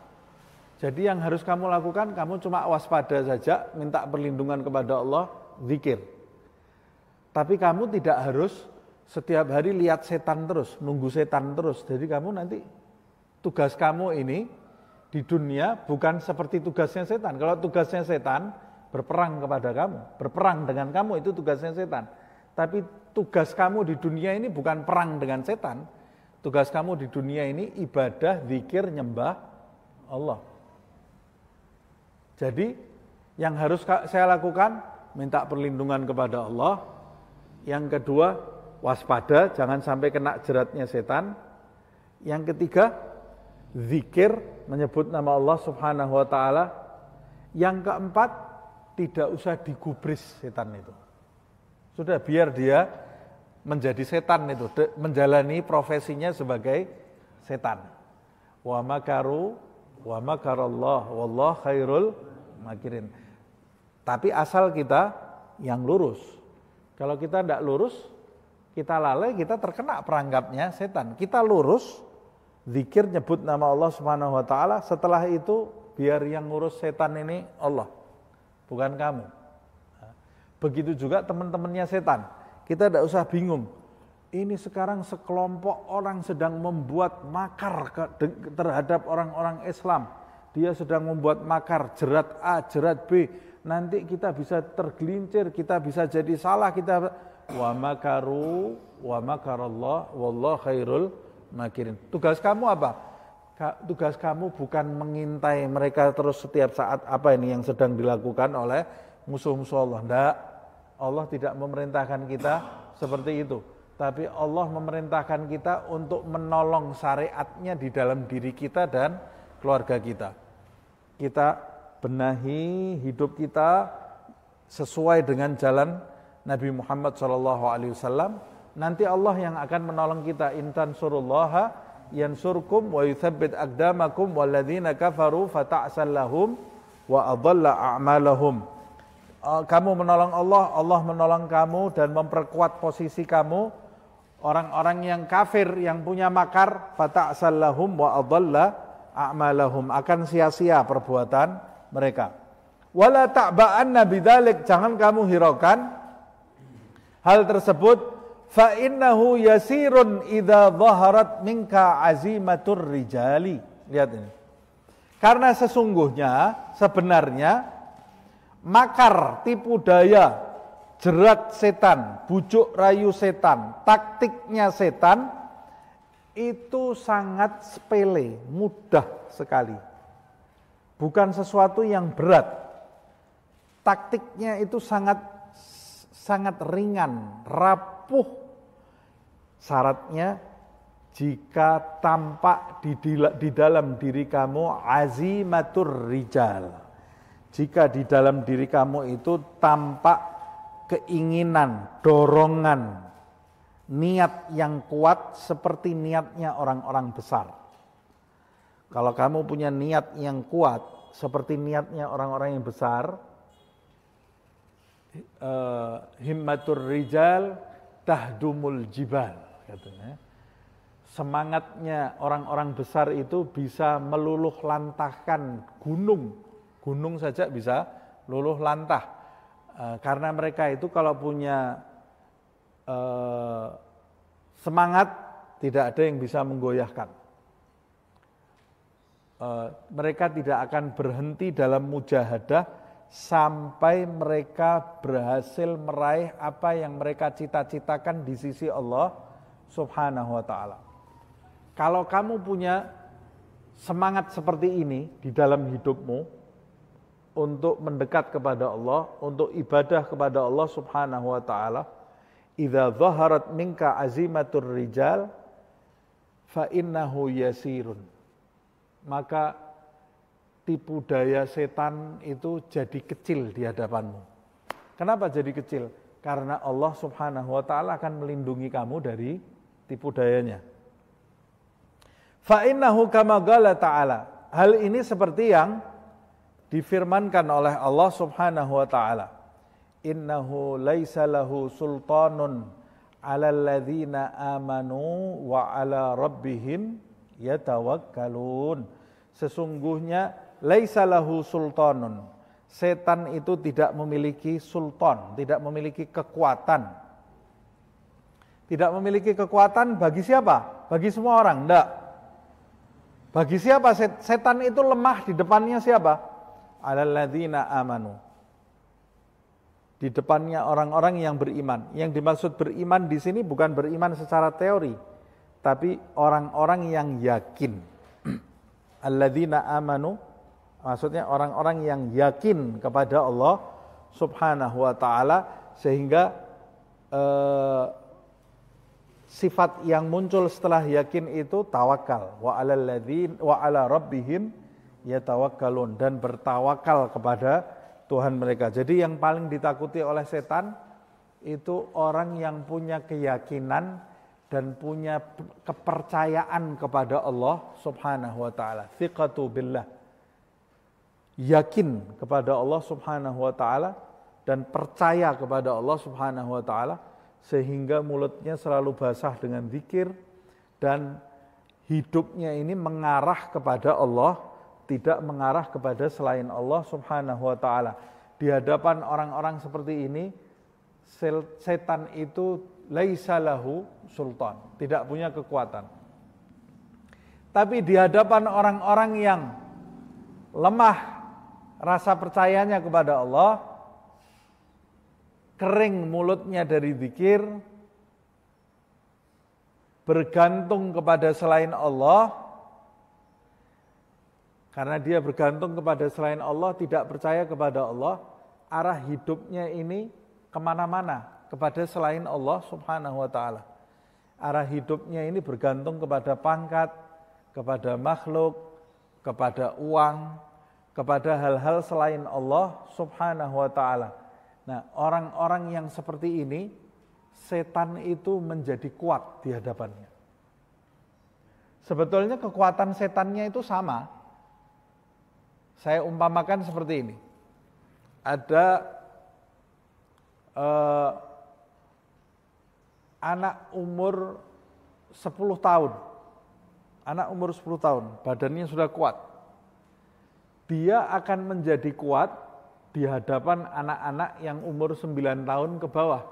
Jadi yang harus kamu lakukan, kamu cuma waspada saja, minta perlindungan kepada Allah, zikir. Tapi kamu tidak harus setiap hari lihat setan terus, nunggu setan terus. Jadi kamu nanti tugas kamu ini di dunia bukan seperti tugasnya setan. Kalau tugasnya setan berperang kepada kamu, berperang dengan kamu, itu tugasnya setan. Tapi tugas kamu di dunia ini bukan perang dengan setan. Tugas kamu di dunia ini ibadah, zikir, nyembah Allah. Jadi yang harus saya lakukan, minta perlindungan kepada Allah. Yang kedua, waspada, jangan sampai kena jeratnya setan. Yang ketiga, zikir, menyebut nama Allah Subhanahu wa ta'ala. Yang keempat, tidak usah digubris setan itu. Sudah, biar dia menjadi setan itu, menjalani profesinya sebagai setan. Wa makaru wa makarallah wallahu khairul makirin. Tapi asal kita yang lurus. Kalau kita tidak lurus, kita lalai, kita terkena perangkapnya setan. Kita lurus, zikir, nyebut nama Allah Subhanahu wa ta'ala. Setelah itu biar yang ngurus setan ini Allah, bukan kamu. Begitu juga teman-temannya setan. Kita tidak usah bingung. Ini sekarang sekelompok orang sedang membuat makar terhadap orang-orang Islam. Dia sedang membuat makar, jerat A, jerat B. Nanti kita bisa tergelincir, kita bisa jadi salah. Kita wa makaru wa makarallah wallahu khairul makirin. Tugas kamu apa? Tugas kamu bukan mengintai mereka terus setiap saat apa ini yang sedang dilakukan oleh musuh-musuh Allah. Tidak. Allah tidak memerintahkan kita seperti itu. Tapi Allah memerintahkan kita untuk menolong syariatnya di dalam diri kita dan keluarga kita. Kita benahi hidup kita sesuai dengan jalan Nabi Muhammad SAW. Nanti Allah yang akan menolong kita. In tansurullaha yansurkum wa yuthabbit aqdamakum walladzina kafaru fata'sal lahum wa adalla a'malahum. Kamu menolong Allah, Allah menolong kamu dan memperkuat posisi kamu. Orang-orang yang kafir yang punya makar fata'sal lahum wa adalla a'malahum, akan sia-sia perbuatan mereka. Wala ta'ba'anna bidzalik, jangan kamu hiraukan hal tersebut. Fa innahu yasirun idza dhaharat minka azimatur rijali. Lihat ini. Karena sesungguhnya sebenarnya makar, tipu daya, jerat setan, bujuk rayu setan, taktiknya setan itu sangat sepele, mudah sekali. Bukan sesuatu yang berat. Taktiknya itu sangat ringan, rapuh. Syaratnya jika tampak di dalam diri kamu azimatur rijal. Jika di dalam diri kamu itu tampak keinginan, dorongan, niat yang kuat seperti niatnya orang-orang besar. Kalau kamu punya niat yang kuat seperti niatnya orang-orang yang besar, himmatur rijal tahdumul jibal, katanya. Semangatnya orang-orang besar itu bisa meluluh lantahkan gunung. Gunung saja bisa luluh lantah. Karena mereka itu kalau punya semangat, tidak ada yang bisa menggoyahkan. Mereka tidak akan berhenti dalam mujahadah sampai mereka berhasil meraih apa yang mereka cita-citakan di sisi Allah Subhanahu wa ta'ala. Kalau kamu punya semangat seperti ini di dalam hidupmu, untuk mendekat kepada Allah, untuk ibadah kepada Allah Subhanahu wa ta'ala, idza zaharat minka azimatur rijal fa innahu yasirun. Maka tipu daya setan itu jadi kecil di hadapanmu. Kenapa jadi kecil? Karena Allah Subhanahu wa ta'ala akan melindungi kamu dari tipu dayanya. Fa innahu kama qala ta'ala. Hal ini seperti yang difirmankan oleh Allah Subhanahu wa ta'ala. Innahu laisa lahu sultanun 'alal ladzina amanu wa 'ala rabbihim yatawakkalun. Sesungguhnya laisa lahu sultanun. Setan itu tidak memiliki sultan, tidak memiliki kekuatan. Tidak memiliki kekuatan bagi siapa? Bagi semua orang? Enggak. Bagi siapa? Setan itu lemah di depannya siapa? Alalladzina amanu. Di depannya orang-orang yang beriman. Yang dimaksud beriman di sini bukan beriman secara teori, tapi orang-orang yang yakin. Alladzina amanu, maksudnya orang-orang yang yakin kepada Allah Subhanahu wa ta'ala, sehingga sifat yang muncul setelah yakin itu tawakal. Wa 'ala rabbihim yatawakkalun, dan bertawakal kepada Tuhan mereka. Jadi yang paling ditakuti oleh setan itu orang yang punya keyakinan dan punya kepercayaan kepada Allah Subhanahu wa ta'ala. Thiqatu billah. Yakin kepada Allah Subhanahu wa ta'ala dan percaya kepada Allah Subhanahu wa ta'ala, sehingga mulutnya selalu basah dengan zikir dan hidupnya ini mengarah kepada Allah, tidak mengarah kepada selain Allah Subhanahu wa ta'ala. Di hadapan orang-orang seperti ini, setan itu laisa lahu sultan, tidak punya kekuatan. Tapi di hadapan orang-orang yang lemah rasa percayanya kepada Allah, kering mulutnya dari zikir, bergantung kepada selain Allah. Karena dia bergantung kepada selain Allah, tidak percaya kepada Allah, arah hidupnya ini kemana-mana, kepada selain Allah Subhanahu wa ta'ala. Arah hidupnya ini bergantung kepada pangkat, kepada makhluk, kepada uang, kepada hal-hal selain Allah Subhanahu wa ta'ala. Nah, orang-orang yang seperti ini, setan itu menjadi kuat di hadapannya. Sebetulnya kekuatan setannya itu sama. Saya umpamakan seperti ini. Ada anak umur 10 tahun. Anak umur 10 tahun, badannya sudah kuat. Dia akan menjadi kuat di hadapan anak-anak yang umur 9 tahun ke bawah.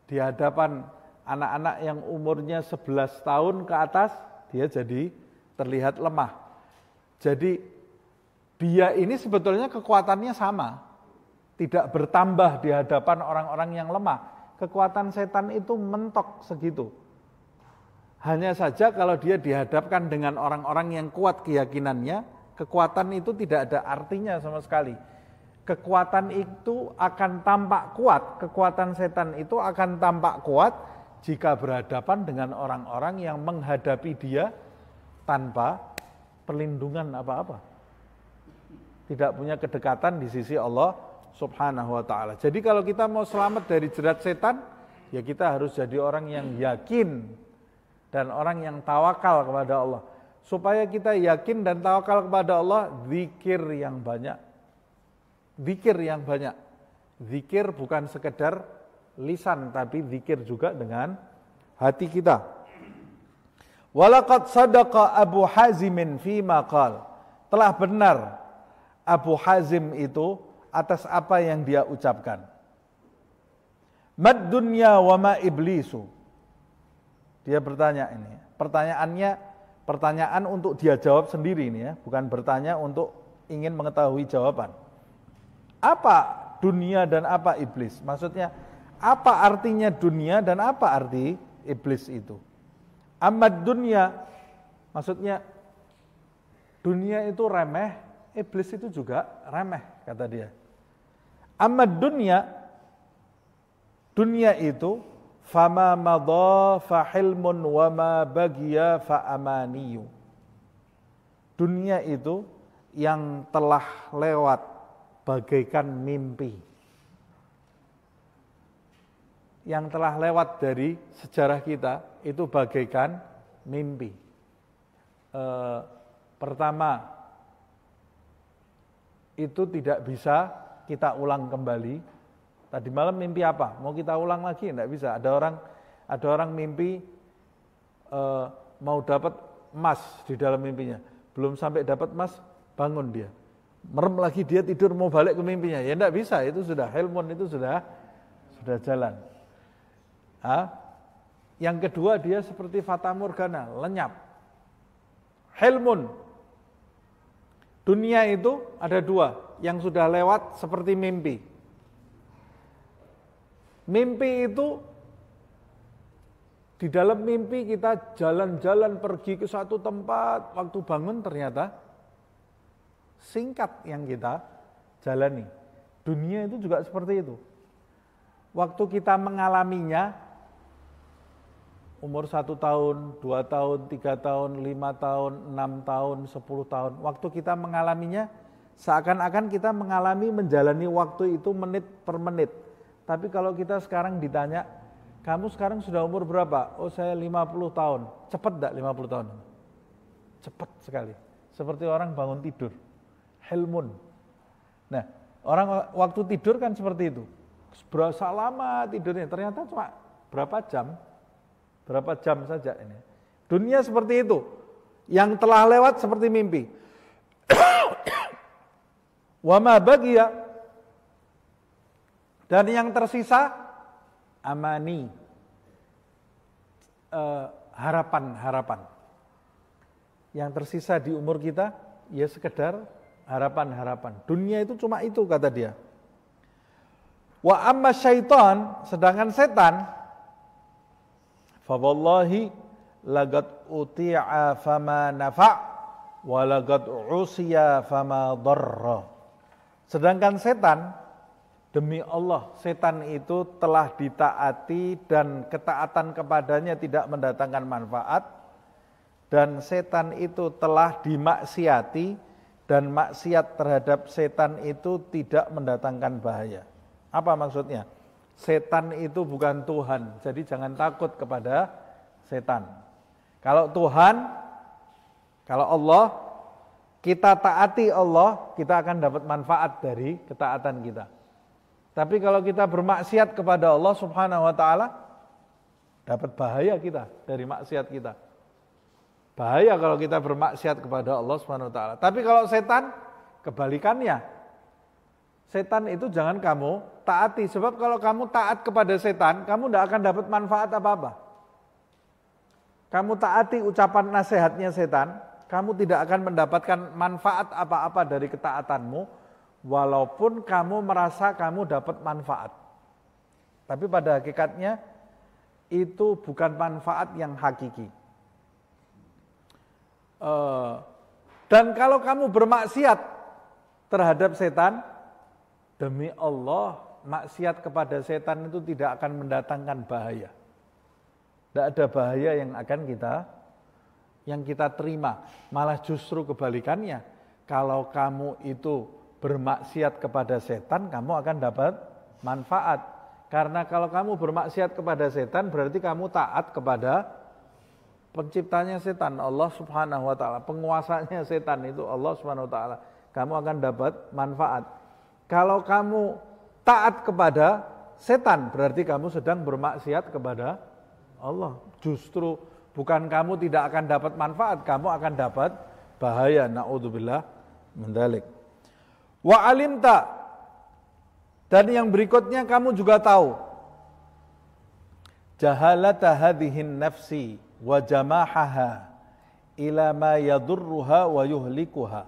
Di hadapan anak-anak yang umurnya 11 tahun ke atas, dia jadi terlihat lemah. Jadi dia ini sebetulnya kekuatannya sama. Tidak bertambah di hadapan orang-orang yang lemah. Kekuatan setan itu mentok segitu. Hanya saja kalau dia dihadapkan dengan orang-orang yang kuat keyakinannya, kekuatan itu tidak ada artinya sama sekali. Kekuatan itu akan tampak kuat, kekuatan setan itu akan tampak kuat jika berhadapan dengan orang-orang yang menghadapi dia tanpa perlindungan apa-apa. Tidak punya kedekatan di sisi Allah Subhanahu wa ta'ala. Jadi kalau kita mau selamat dari jerat setan, ya kita harus jadi orang yang yakin dan orang yang tawakal kepada Allah. Supaya kita yakin dan tawakal kepada Allah, zikir yang banyak. Zikir yang banyak. Zikir bukan sekedar lisan, tapi zikir juga dengan hati kita. Walaqad sadaqa Abu Hazimin fima qala. Telah benar Abu Hazim itu atas apa yang dia ucapkan. Mad dunya wa ma iblisu. Dia bertanya ini. Pertanyaan untuk dia jawab sendiri ini ya, bukan bertanya untuk ingin mengetahui jawaban. Apa dunia dan apa iblis? Maksudnya apa artinya dunia dan apa arti iblis itu? Amad dunia, maksudnya dunia itu remeh, iblis itu juga remeh, kata dia. Amad dunia itu fama madha fa hilmun wa ma bagiya fa amaniyu. Dunia itu yang telah lewat bagaikan mimpi. Yang telah lewat dari sejarah kita itu bagaikan mimpi. Pertama, itu tidak bisa kita ulang kembali. Tadi malam mimpi apa? Mau kita ulang lagi? Tidak bisa. Ada orang mimpi mau dapat emas di dalam mimpinya. Belum sampai dapat emas, bangun dia. Merem lagi dia tidur mau balik ke mimpinya. Ya tidak bisa. Itu sudah hilmun, itu sudah jalan. Yang kedua dia seperti fata morgana, lenyap. Hilmun. Dunia itu ada dua, yang sudah lewat seperti mimpi. Mimpi itu, di dalam mimpi kita jalan-jalan pergi ke suatu tempat, waktu bangun ternyata singkat yang kita jalani. Dunia itu juga seperti itu. Waktu kita mengalaminya, umur 1 tahun, 2 tahun, 3 tahun, 5 tahun, 6 tahun, 10 tahun. Waktu kita mengalaminya, seakan-akan kita mengalami menjalani waktu itu menit per menit. Tapi kalau kita sekarang ditanya, kamu sekarang sudah umur berapa? Oh saya 50 tahun. Cepat enggak 50 tahun? Cepat sekali. Seperti orang bangun tidur. Hilmun. Nah, orang waktu tidur kan seperti itu. Berasa lama tidurnya, ternyata cuma berapa jam saja ini. Dunia seperti itu. Yang telah lewat seperti mimpi. Wa ma bagiya. Dan yang tersisa amani, harapan-harapan. Yang tersisa di umur kita ya sekedar harapan-harapan. Dunia itu cuma itu, kata dia. Wa amma syaitan, sedangkan setan, fa wallahi laqad uti'a fama nafa' wa laqad usiya fama darra. Sedangkan setan, demi Allah, setan itu telah ditaati dan ketaatan kepadanya tidak mendatangkan manfaat. Dan setan itu telah dimaksiati dan maksiat terhadap setan itu tidak mendatangkan bahaya. Apa maksudnya? Setan itu bukan Tuhan, jadi jangan takut kepada setan. Kalau Tuhan, Kalau Allah, kita taati Allah, kita akan dapat manfaat dari ketaatan kita. Tapi kalau kita bermaksiat kepada Allah Subhanahu wa taala, dapat bahaya kita dari maksiat kita. Bahaya kalau kita bermaksiat kepada Allah Subhanahu wa taala. Tapi kalau setan, kebalikannya. Setan itu jangan kamu taati, sebab kalau kamu taat kepada setan, kamu tidak akan dapat manfaat apa-apa. Kamu taati ucapan nasihatnya setan, kamu tidak akan mendapatkan manfaat apa-apa dari ketaatanmu, walaupun kamu merasa kamu dapat manfaat. Tapi pada hakikatnya, itu bukan manfaat yang hakiki. Dan kalau kamu bermaksiat terhadap setan, demi Allah, maksiat kepada setan itu tidak akan mendatangkan bahaya. Tidak ada bahaya yang kita terima. Malah justru kebalikannya. Kalau kamu itu bermaksiat kepada setan, kamu akan dapat manfaat. Karena kalau kamu bermaksiat kepada setan, berarti kamu taat kepada penciptanya setan, Allah Subhanahu wa taala. Penguasanya setan itu Allah Subhanahu wa taala. Kamu akan dapat manfaat. Kalau kamu taat kepada setan, berarti kamu sedang bermaksiat kepada Allah. Justru bukan kamu tidak akan dapat manfaat, kamu akan dapat bahaya. Na'udzubillah min dzalik. Wa alimta, dan yang berikutnya kamu juga tahu, jahalata hadhihin nafsi wa jamahaha ila ma yadurruha wa yuhlikuha.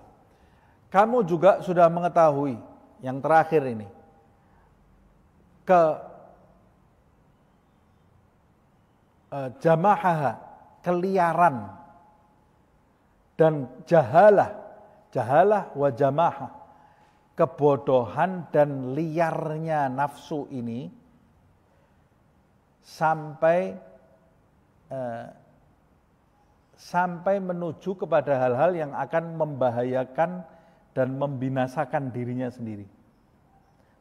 Kamu juga sudah mengetahui yang terakhir ini, jamahaha, keliaran, dan jahalah wa jamaha, kebodohan dan liarnya nafsu ini sampai menuju kepada hal-hal yang akan membahayakan dan membinasakan dirinya sendiri.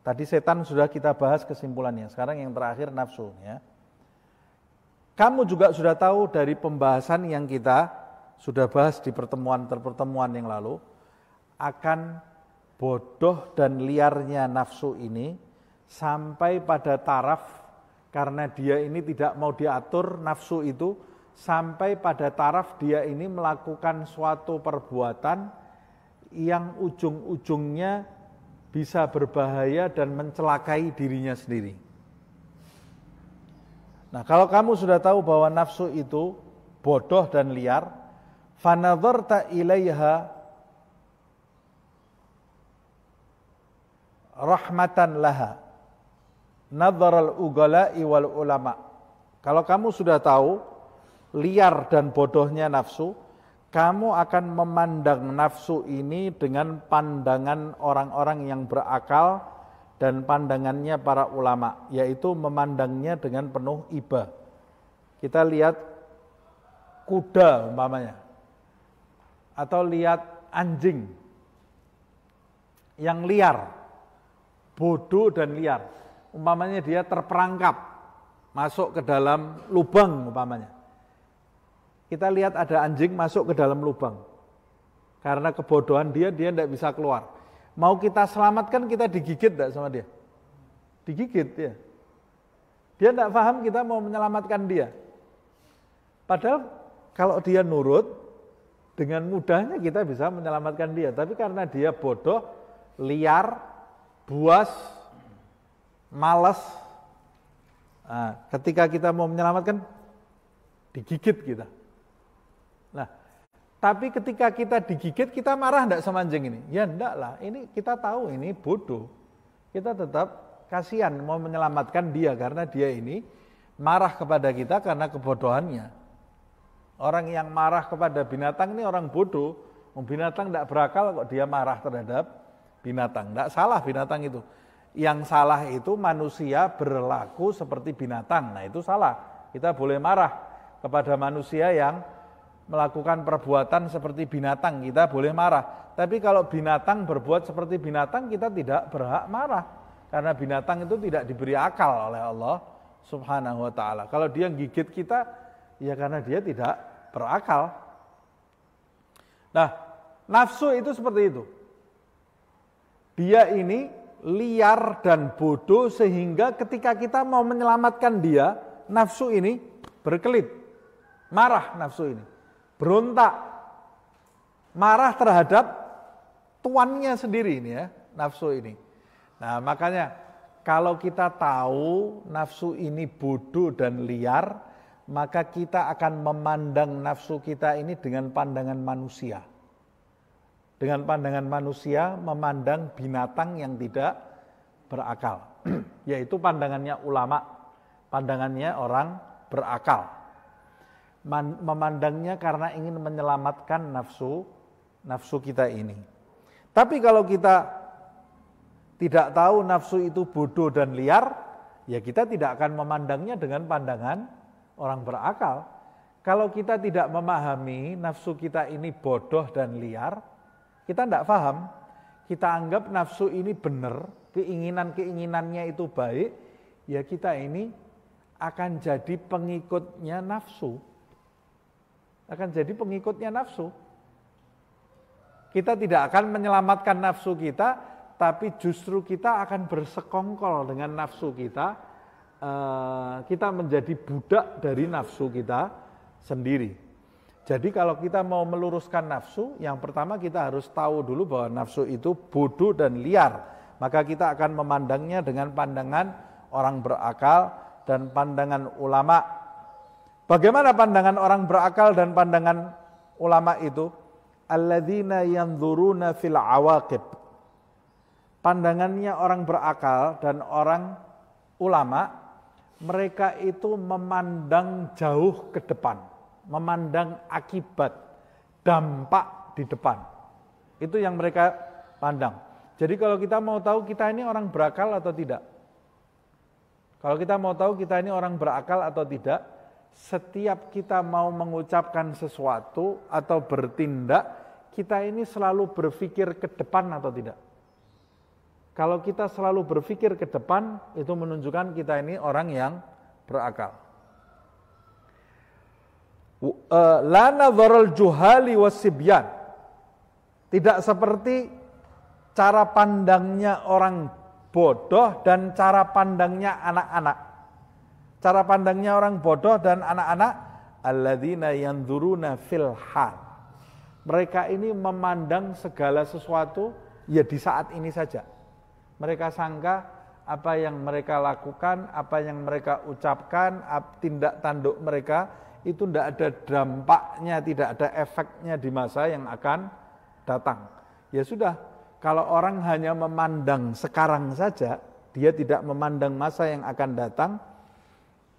Tadi setan sudah kita bahas kesimpulannya, sekarang yang terakhir nafsu. Ya. Kamu juga sudah tahu dari pembahasan yang kita sudah bahas di pertemuan yang lalu, akan bodoh dan liarnya nafsu ini sampai pada taraf, karena dia ini tidak mau diatur nafsu itu, sampai pada taraf dia ini melakukan suatu perbuatan yang ujung-ujungnya bisa berbahaya dan mencelakai dirinya sendiri. Nah, kalau kamu sudah tahu bahwa nafsu itu bodoh dan liar, fanadharta ilaiha rahmatan laha nadharal ugala'i wal ulama. Kalau kamu sudah tahu liar dan bodohnya nafsu, kamu akan memandang nafsu ini dengan pandangan orang-orang yang berakal dan pandangannya para ulama, yaitu memandangnya dengan penuh iba. Kita lihat kuda umpamanya, atau lihat anjing yang liar, bodoh dan liar. Umpamanya dia terperangkap, masuk ke dalam lubang umpamanya. Kita lihat ada anjing masuk ke dalam lubang. Karena kebodohan dia tidak bisa keluar. Mau kita selamatkan, kita digigit tidak sama dia? Digigit ya. Dia tidak paham kita mau menyelamatkan dia. Padahal kalau dia nurut, dengan mudahnya kita bisa menyelamatkan dia. Tapi karena dia bodoh, liar, buas, malas, nah, ketika kita mau menyelamatkan, digigit kita. Nah, tapi ketika kita digigit, kita marah enggak sama anjing ini? Ya enggak lah, ini kita tahu ini bodoh. Kita tetap kasihan mau menyelamatkan dia, karena dia ini marah kepada kita karena kebodohannya. Orang yang marah kepada binatang ini orang bodoh. Binatang enggak berakal kok dia marah terhadap binatang. Enggak salah binatang itu. Yang salah itu manusia berlaku seperti binatang. Nah itu salah. Kita boleh marah kepada manusia yang melakukan perbuatan seperti binatang, kita boleh marah. Tapi kalau binatang berbuat seperti binatang, kita tidak berhak marah. Karena binatang itu tidak diberi akal oleh Allah Subhanahu wa ta'ala. Kalau dia gigit kita, ya karena dia tidak berakal. Nah, nafsu itu seperti itu. Dia ini liar dan bodoh sehingga ketika kita mau menyelamatkan dia, nafsu ini berkelit. Marah nafsu ini. Berontak. Marah terhadap tuannya sendiri ini ya, nafsu ini. Nah, makanya kalau kita tahu nafsu ini bodoh dan liar, maka kita akan memandang nafsu kita ini dengan pandangan manusia. Dengan pandangan manusia memandang binatang yang tidak berakal. Yaitu pandangannya ulama, pandangannya orang berakal. Memandangnya karena ingin menyelamatkan nafsu kita ini. Tapi kalau kita tidak tahu nafsu itu bodoh dan liar, ya kita tidak akan memandangnya dengan pandangan orang berakal. Kalau kita tidak memahami nafsu kita ini bodoh dan liar, kita tidak paham, kita anggap nafsu ini benar, keinginan-keinginannya itu baik, ya kita ini akan jadi pengikutnya nafsu. Akan jadi pengikutnya nafsu. Kita tidak akan menyelamatkan nafsu kita, tapi justru kita akan bersekongkol dengan nafsu kita. Kita menjadi budak dari nafsu kita sendiri. Jadi kalau kita mau meluruskan nafsu, yang pertama kita harus tahu dulu bahwa nafsu itu bodoh dan liar. Maka kita akan memandangnya dengan pandangan orang berakal dan pandangan ulama. Bagaimana pandangan orang berakal dan pandangan ulama itu? Alladzina yanzuruna fil awaqib. Pandangannya orang berakal dan orang ulama, mereka itu memandang jauh ke depan, memandang akibat, dampak di depan. Itu yang mereka pandang. Jadi kalau kita mau tahu kita ini orang berakal atau tidak, kalau kita mau tahu kita ini orang berakal atau tidak, setiap kita mau mengucapkan sesuatu atau bertindak, kita ini selalu berpikir ke depan atau tidak. Kalau kita selalu berpikir ke depan, itu menunjukkan kita ini orang yang berakal. La nadharul juhali wasibyan. Tidak seperti cara pandangnya orang bodoh dan cara pandangnya anak-anak. Cara pandangnya orang bodoh dan anak-anak, alladzina yanzuruna fil hal. Mereka ini memandang segala sesuatu ya di saat ini saja. Mereka sangka apa yang mereka lakukan, apa yang mereka ucapkan, tindak tanduk mereka itu tidak ada dampaknya, tidak ada efeknya di masa yang akan datang. Ya sudah, kalau orang hanya memandang sekarang saja, dia tidak memandang masa yang akan datang,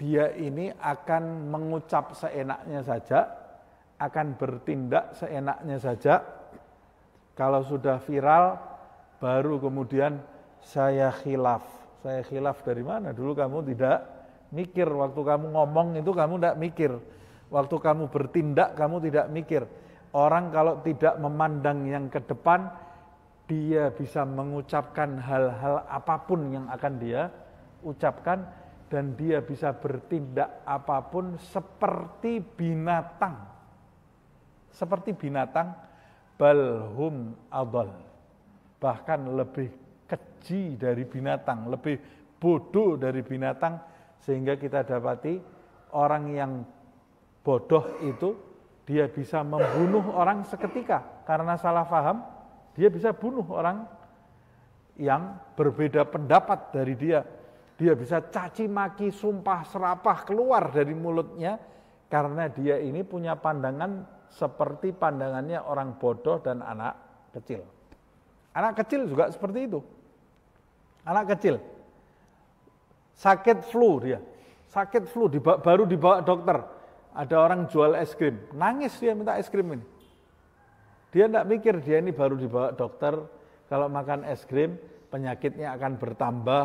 dia ini akan mengucap seenaknya saja, akan bertindak seenaknya saja. Kalau sudah viral, baru kemudian saya khilaf. Saya khilaf dari mana? Dulu kamu tidak mikir, waktu kamu ngomong itu kamu tidak mikir. Waktu kamu bertindak kamu tidak mikir. Orang kalau tidak memandang yang ke depan, dia bisa mengucapkan hal-hal apapun yang akan dia ucapkan, dan dia bisa bertindak apapun seperti binatang. Seperti binatang, balhum adol. Bahkan lebih keji dari binatang, lebih bodoh dari binatang, sehingga kita dapati orang yang bodoh itu dia bisa membunuh orang seketika karena salah paham, dia bisa bunuh orang yang berbeda pendapat dari dia. Dia bisa caci maki, sumpah serapah keluar dari mulutnya karena dia ini punya pandangan seperti pandangannya orang bodoh dan anak kecil. Anak kecil juga seperti itu. Anak kecil sakit flu, dia sakit flu, baru dibawa dokter, ada orang jual es krim, nangis dia minta es krim ini. Dia tidak mikir dia ini baru dibawa dokter, kalau makan es krim penyakitnya akan bertambah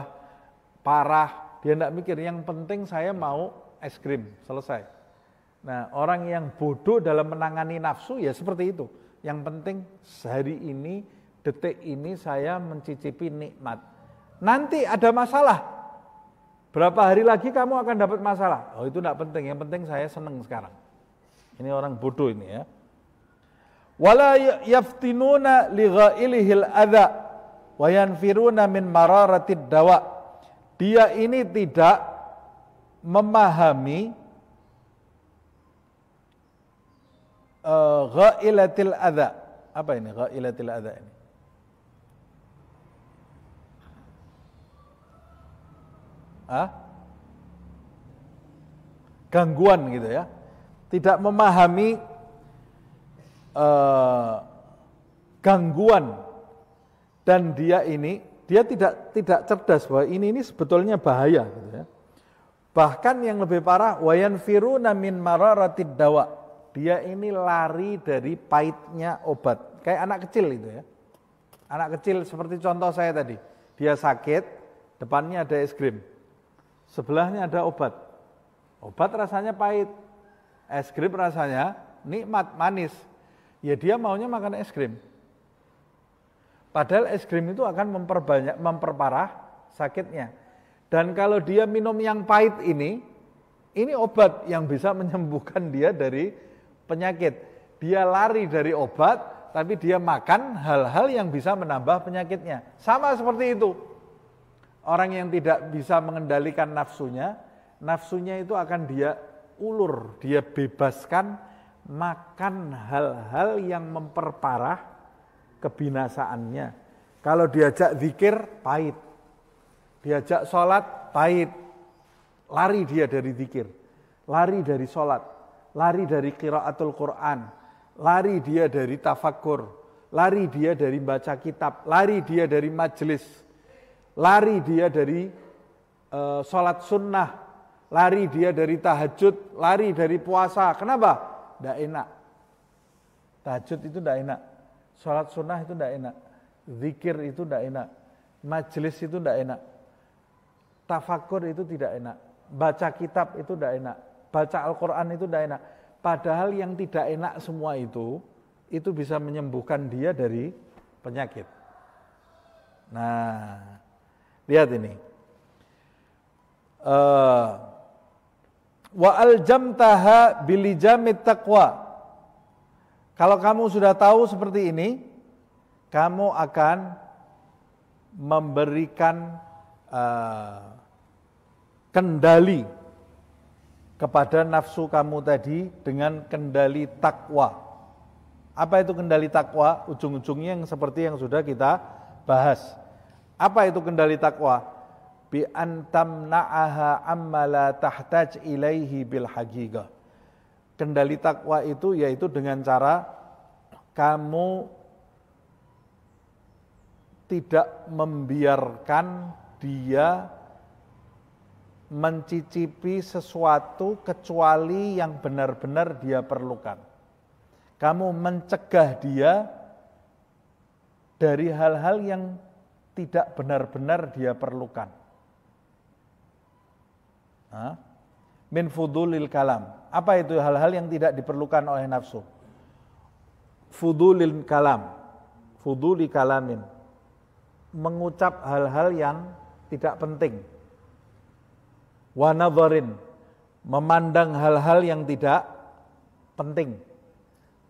parah. Dia tidak mikir, yang penting saya mau es krim, selesai. Nah, orang yang bodoh dalam menangani nafsu ya seperti itu. Yang penting hari ini, detik ini saya mencicipi nikmat. Nanti ada masalah, berapa hari lagi kamu akan dapat masalah. Oh itu tidak penting, yang penting saya senang sekarang. Ini orang bodoh ini ya. Wala yaftinuna li ghailihil adza wa yanfiruna min mararatid dawa. Dia ini tidak memahami ghailatil adza. Apa ini ghailatil adza ini? Gangguan gitu ya. Tidak memahami gangguan, dan dia tidak cerdas bahwa ini sebetulnya bahaya gitu ya. Bahkan yang lebih parah, wayanfiruna min mararatid dawa. Dia ini lari dari pahitnya obat. Kayak anak kecil itu ya. Anak kecil seperti contoh saya tadi. Dia sakit, depannya ada es krim. Sebelahnya ada obat. Obat rasanya pahit. Es krim rasanya nikmat, manis. Ya dia maunya makan es krim. Padahal es krim itu akan memperparah sakitnya. Dan kalau dia minum yang pahit ini obat yang bisa menyembuhkan dia dari penyakit. Dia lari dari obat, tapi dia makan hal-hal yang bisa menambah penyakitnya. Sama seperti itu. Orang yang tidak bisa mengendalikan nafsunya itu akan dia ulur, dia bebaskan makan hal-hal yang memperparah kebinasaannya. Kalau diajak zikir, pahit. Diajak sholat, pahit. Lari dia dari zikir, lari dari sholat, lari dari qiraatul Quran, lari dia dari tafakkur, lari dia dari baca kitab, lari dia dari majelis, lari dia dari sholat sunnah, lari dia dari tahajud, lari dari puasa. Kenapa? Tidak enak. Tahajud itu tidak enak, sholat sunnah itu tidak enak, zikir itu tidak enak, majelis itu tidak enak, tafakkur itu tidak enak, baca kitab itu tidak enak, baca Al-Quran itu tidak enak. Padahal yang tidak enak semua itu bisa menyembuhkan dia dari penyakit. Nah, lihat ini. Wa aljamtaha bilijamit taqwa. Kalau kamu sudah tahu seperti ini, kamu akan memberikan kendali kepada nafsu kamu tadi dengan kendali takwa. Apa itu kendali takwa? Ujung-ujungnya yang seperti yang sudah kita bahas. Apa itu kendali takwa? Bi antamna'aha amma la tahtaj ilaihi bil haqiqah. Kendali takwa itu yaitu dengan cara kamu tidak membiarkan dia mencicipi sesuatu kecuali yang benar-benar dia perlukan. Kamu mencegah dia dari hal-hal yang tidak benar-benar dia perlukan. Min fudulil kalam. Apa itu hal-hal yang tidak diperlukan oleh nafsu? Fudulil kalam. Fuduli kalamin. Mengucap hal-hal yang tidak penting. Wa nadharin, memandang hal-hal yang tidak penting.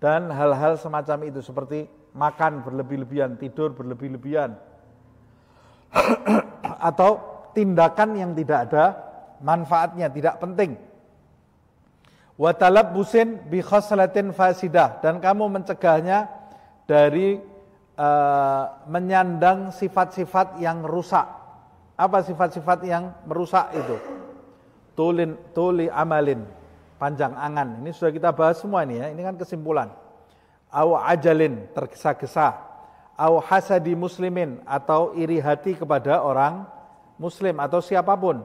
Dan hal-hal semacam itu seperti makan berlebih-lebihan, tidur berlebih-lebihan. Atau tindakan yang tidak ada manfaatnya, tidak penting. Wa talabbusin bi khaslatin fasidah, dan kamu mencegahnya dari menyandang sifat-sifat yang rusak. Apa sifat-sifat yang merusak itu? Tuli amalin, panjang angan. Ini sudah kita bahas semua ini ya. Ini kan kesimpulan. Au ajalin, tergesa-gesa. Au hasadi muslimin, atau iri hati kepada orang muslim atau siapapun.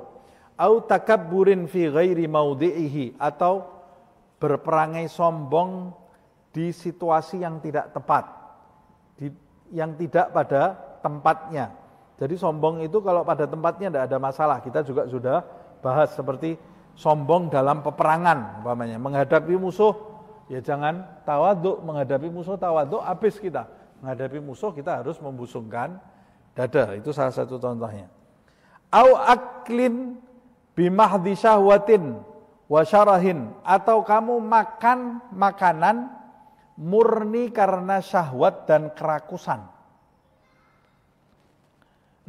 Au takabburin fi ghairi maudhi'ihi, atau berperangai sombong di situasi yang tidak tepat, yang tidak pada tempatnya. Jadi sombong itu kalau pada tempatnya tidak ada masalah. Kita juga sudah bahas seperti sombong dalam peperangan, umpamanya menghadapi musuh, ya jangan tawaduk. Menghadapi musuh tawaduk, habis kita. Menghadapi musuh kita harus membusungkan dada. Itu salah satu contohnya. Au aklin bimahdhi syahwatin wa syarahin, atau kamu makan makanan murni karena syahwat dan kerakusan.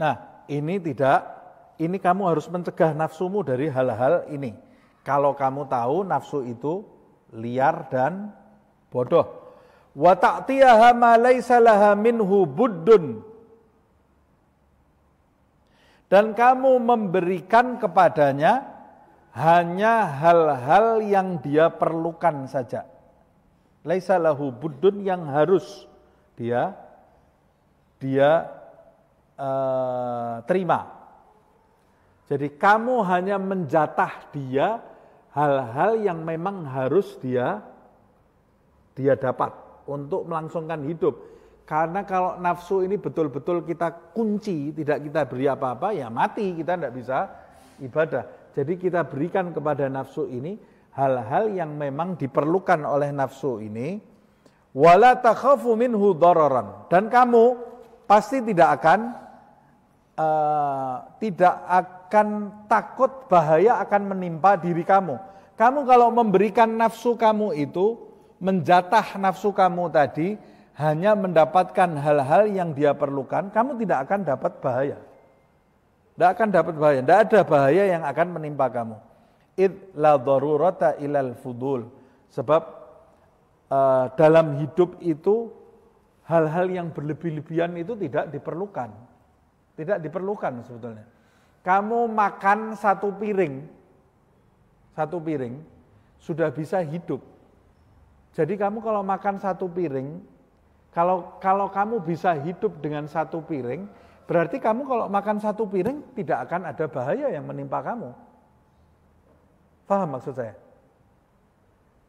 Nah, ini kamu harus mencegah nafsumu dari hal-hal ini. Kalau kamu tahu nafsu itu liar dan bodoh. Wa ta'tiyaha ma laisa laha minhu buddun. Dan kamu memberikan kepadanya hanya hal-hal yang dia perlukan saja. Laisa lahu buddun, yang harus dia terima. Jadi kamu hanya menjatah dia hal-hal yang memang harus dia dapat untuk melangsungkan hidup. Karena kalau nafsu ini betul-betul kita kunci, tidak kita beri apa-apa, ya mati, kita tidak bisa ibadah. Jadi kita berikan kepada nafsu ini hal-hal yang memang diperlukan oleh nafsu ini. Wala takhafu minhu dararan. Dan kamu pasti tidak akan takut bahaya akan menimpa diri kamu. Kamu kalau memberikan nafsu kamu itu, menjatah nafsu kamu tadi, hanya mendapatkan hal-hal yang dia perlukan, kamu tidak akan dapat bahaya. Tidak akan dapat bahaya, tidak ada bahaya yang akan menimpa kamu. Id la darurata ilal fudul. Sebab dalam hidup itu hal-hal yang berlebih-lebihan itu tidak diperlukan. Tidak diperlukan sebetulnya. Kamu makan satu piring sudah bisa hidup. Jadi kamu kalau makan satu piring, kalau kamu bisa hidup dengan satu piring, berarti kamu kalau makan satu piring tidak akan ada bahaya yang menimpa kamu. Paham maksud saya?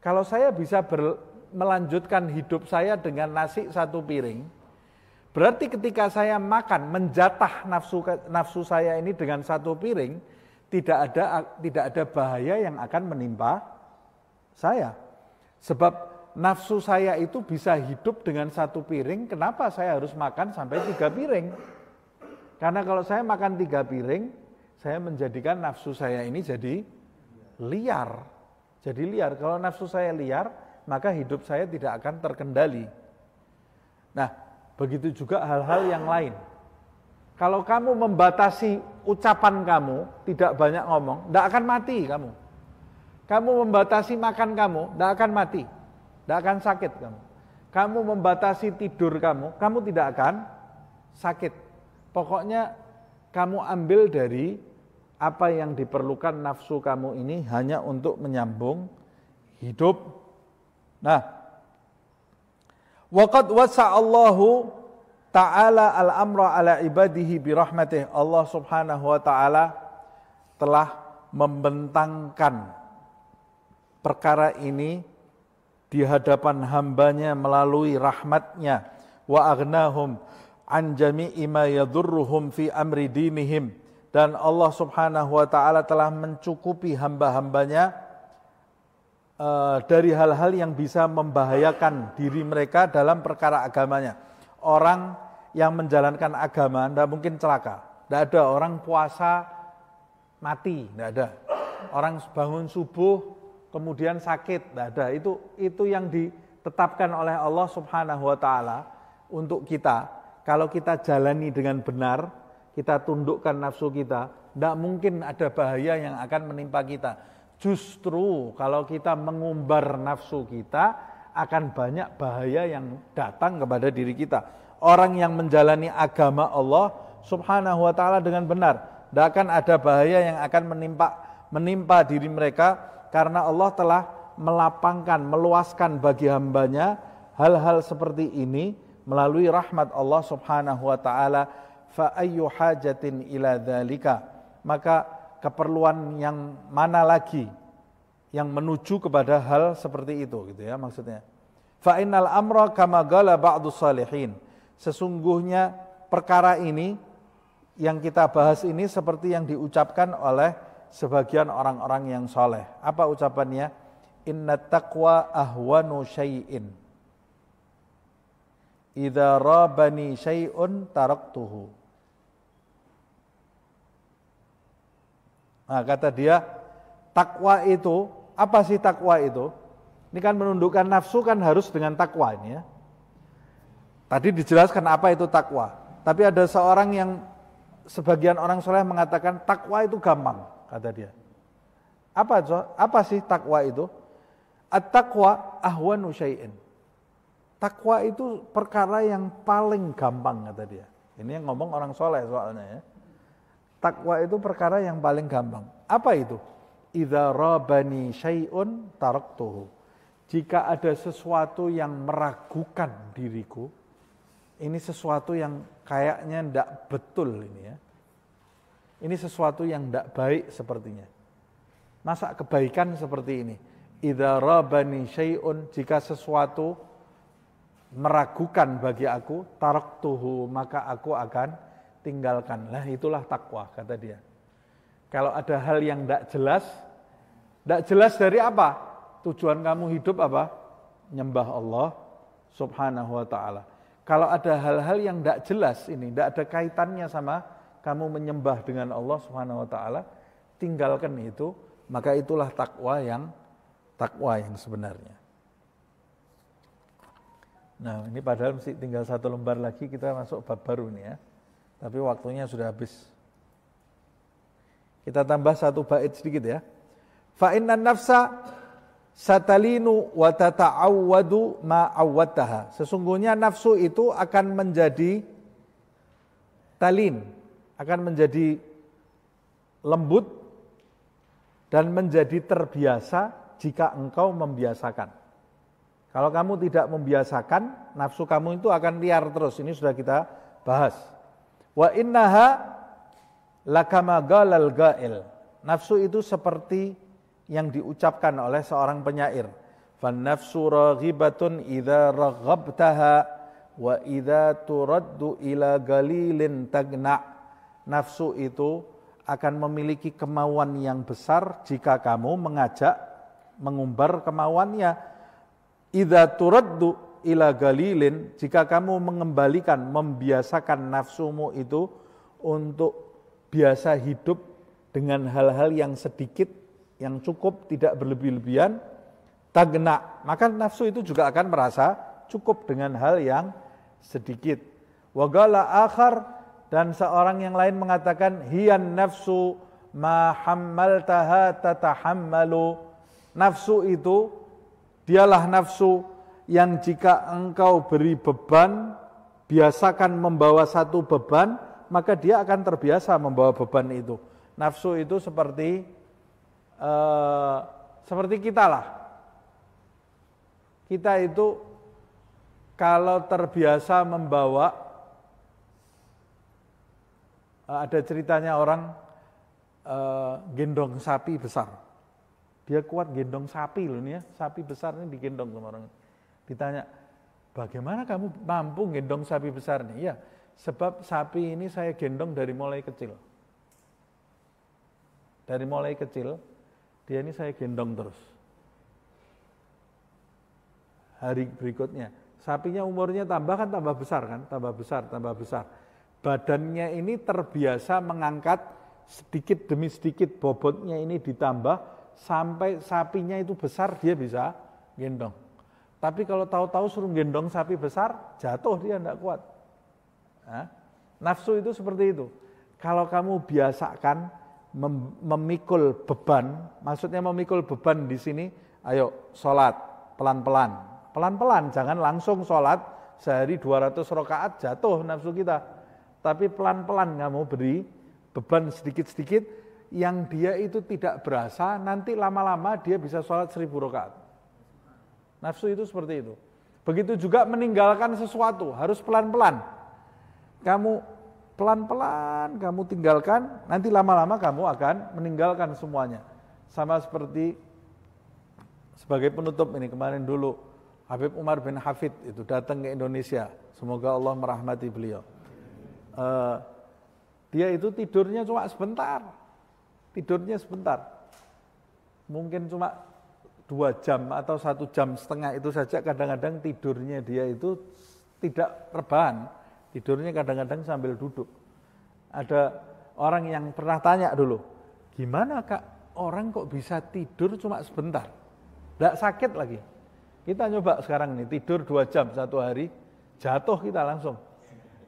Kalau saya bisa melanjutkan hidup saya dengan nasi satu piring, berarti ketika saya makan, menjatah nafsu saya ini dengan satu piring, tidak ada bahaya yang akan menimpa saya. Sebab nafsu saya itu bisa hidup dengan satu piring, kenapa saya harus makan sampai 3 piring? Karena kalau saya makan 3 piring, saya menjadikan nafsu saya ini jadi liar. Jadi liar, kalau nafsu saya liar, maka hidup saya tidak akan terkendali. Nah, begitu juga hal-hal yang lain. Kalau kamu membatasi ucapan kamu, tidak banyak ngomong, tidak akan mati kamu. Kamu membatasi makan kamu, tidak akan mati. Tidak akan sakit kamu. Kamu membatasi tidur kamu tidak akan sakit. Pokoknya kamu ambil dari apa yang diperlukan nafsu kamu ini hanya untuk menyambung hidup. Nah, waqad wasa'allahu ta'ala al-amra ala ibadihi birahmatih. Allah subhanahu wa ta'ala telah membentangkan perkara ini di hadapan hambanya melalui rahmatnya. Wa aghnahum an jami'i ma yadurruhum fi amri dinihim. Dan Allah subhanahu wa ta'ala telah mencukupi hamba-hambanya dari hal-hal yang bisa membahayakan diri mereka dalam perkara agamanya. Orang yang menjalankan agama tidak mungkin celaka. Tidak ada orang puasa mati, tidak ada. Orang bangun subuh kemudian sakit, tidak ada. Itu yang ditetapkan oleh Allah subhanahu wa ta'ala untuk kita. Kalau kita jalani dengan benar, kita tundukkan nafsu kita, tidak mungkin ada bahaya yang akan menimpa kita. Justru kalau kita mengumbar nafsu kita, akan banyak bahaya yang datang kepada diri kita. Orang yang menjalani agama Allah subhanahu wa ta'ala dengan benar, tidak akan ada bahaya yang akan menimpa diri mereka, karena Allah telah melapangkan, meluaskan bagi hambanya hal-hal seperti ini melalui rahmat Allah subhanahu wa ta'ala. Fa ayyu hajatin ila dzalika, maka keperluan yang mana lagi yang menuju kepada hal seperti itu, gitu ya maksudnya. Fa innal amra kama qala ba'dus salihin, sesungguhnya perkara ini yang kita bahas ini seperti yang diucapkan oleh sebagian orang-orang yang soleh. Apa ucapannya? Inna taqwa ahwanu syai'in idza rabani syai'un taraktuhu. Nah, kata dia, takwa itu, apa sih takwa itu? Ini kan menundukkan nafsu kan harus dengan takwa ini ya. Tadi dijelaskan apa itu takwa. Tapi ada seorang yang sebagian orang soleh mengatakan takwa itu gampang, kata dia. Apa sih takwa itu? At-taqwa ahwanu syai'in. Takwa itu perkara yang paling gampang, kata dia. Ini yang ngomong orang soleh soalnya ya. Takwa itu perkara yang paling gampang. Apa itu? Idza rabani syai'un taraktuhu. Jika ada sesuatu yang meragukan diriku, ini sesuatu yang kayaknya tidak betul ini ya. Ini sesuatu yang tidak baik sepertinya. Masa kebaikan seperti ini? Idza rabani syai'un, jika sesuatu meragukan bagi aku, taraktuhu, maka aku akan tinggalkan. Lah itulah takwa, kata dia. Kalau ada hal yang tidak jelas dari apa? Tujuan kamu hidup apa? Nyembah Allah subhanahu wa ta'ala. Kalau ada hal-hal yang tidak jelas ini, tidak ada kaitannya sama kamu menyembah dengan Allah subhanahu wa ta'ala, tinggalkan itu, maka itulah takwa yang sebenarnya. Nah ini padahal mesti tinggal 1 lembar lagi kita masuk bab baru ini ya. Tapi waktunya sudah habis. Kita tambah 1 bait sedikit ya. Fa innan nafsa satalinu wa tata'awwadu ma awwadtaha. Sesungguhnya nafsu itu akan menjadi talin, akan menjadi lembut dan menjadi terbiasa jika engkau membiasakan. Kalau kamu tidak membiasakan, nafsu kamu itu akan liar terus. Ini sudah kita bahas. Wa innaha lakama galal gail. Nafsu itu seperti yang diucapkan oleh seorang penyair. Fan nafsu raghibatun idza raghabtaha wa idza turaddu ila galilin tagna. Nafsu itu akan memiliki kemauan yang besar jika kamu mengumbar kemauannya. Idza turaddu ila galilin, jika kamu mengembalikan, membiasakan nafsumu itu untuk biasa hidup dengan hal-hal yang sedikit, yang cukup, tidak berlebih-lebihan, tagna, maka nafsu itu juga akan merasa cukup dengan hal yang sedikit. Wagala akhar, dan seorang yang lain mengatakan hiyan nafsu ma hammaltaha tatahammalu. Nafsu itu dialah nafsu yang jika engkau beri beban, biasakan membawa satu beban, maka dia akan terbiasa membawa beban itu. Nafsu itu seperti kita lah. Kita itu kalau terbiasa membawa, ada ceritanya orang gendong sapi besar. Dia kuat gendong sapi loh nih ya, sapi besar ini digendong sama orang. Ditanya, bagaimana kamu mampu gendong sapi besar nih? Ya, sebab sapi ini saya gendong dari mulai kecil. Dari mulai kecil, dia ini saya gendong terus. Hari berikutnya, sapinya umurnya tambah besar kan, tambah besar. Badannya ini terbiasa mengangkat sedikit demi sedikit, bobotnya ini ditambah, sampai sapinya itu besar dia bisa gendong. Tapi kalau tahu-tahu suruh gendong sapi besar, jatuh dia tidak kuat. Nah, nafsu itu seperti itu. Kalau kamu biasakan memikul beban, maksudnya memikul beban di sini, ayo sholat pelan-pelan. Pelan-pelan, jangan langsung sholat sehari 200 rakaat jatuh nafsu kita. Tapi pelan-pelan kamu beri beban sedikit-sedikit, yang dia itu tidak berasa, nanti lama-lama dia bisa sholat 1000 rakaat. Nafsu itu seperti itu. Begitu juga meninggalkan sesuatu, harus pelan-pelan. Kamu pelan-pelan, kamu tinggalkan, nanti lama-lama kamu akan meninggalkan semuanya. Sama seperti sebagai penutup ini, kemarin dulu Habib Umar bin Hafid itu datang ke Indonesia. Semoga Allah merahmati beliau. Dia itu tidurnya cuma sebentar. Mungkin cuma 2 jam atau 1,5 jam itu saja. Kadang-kadang tidurnya dia itu tidak rebahan. Tidurnya kadang-kadang sambil duduk. Ada orang yang pernah tanya dulu, gimana Kak, orang kok bisa tidur cuma sebentar? Tidak sakit lagi. Kita nyoba sekarang nih, tidur 2 jam satu hari, jatuh kita langsung.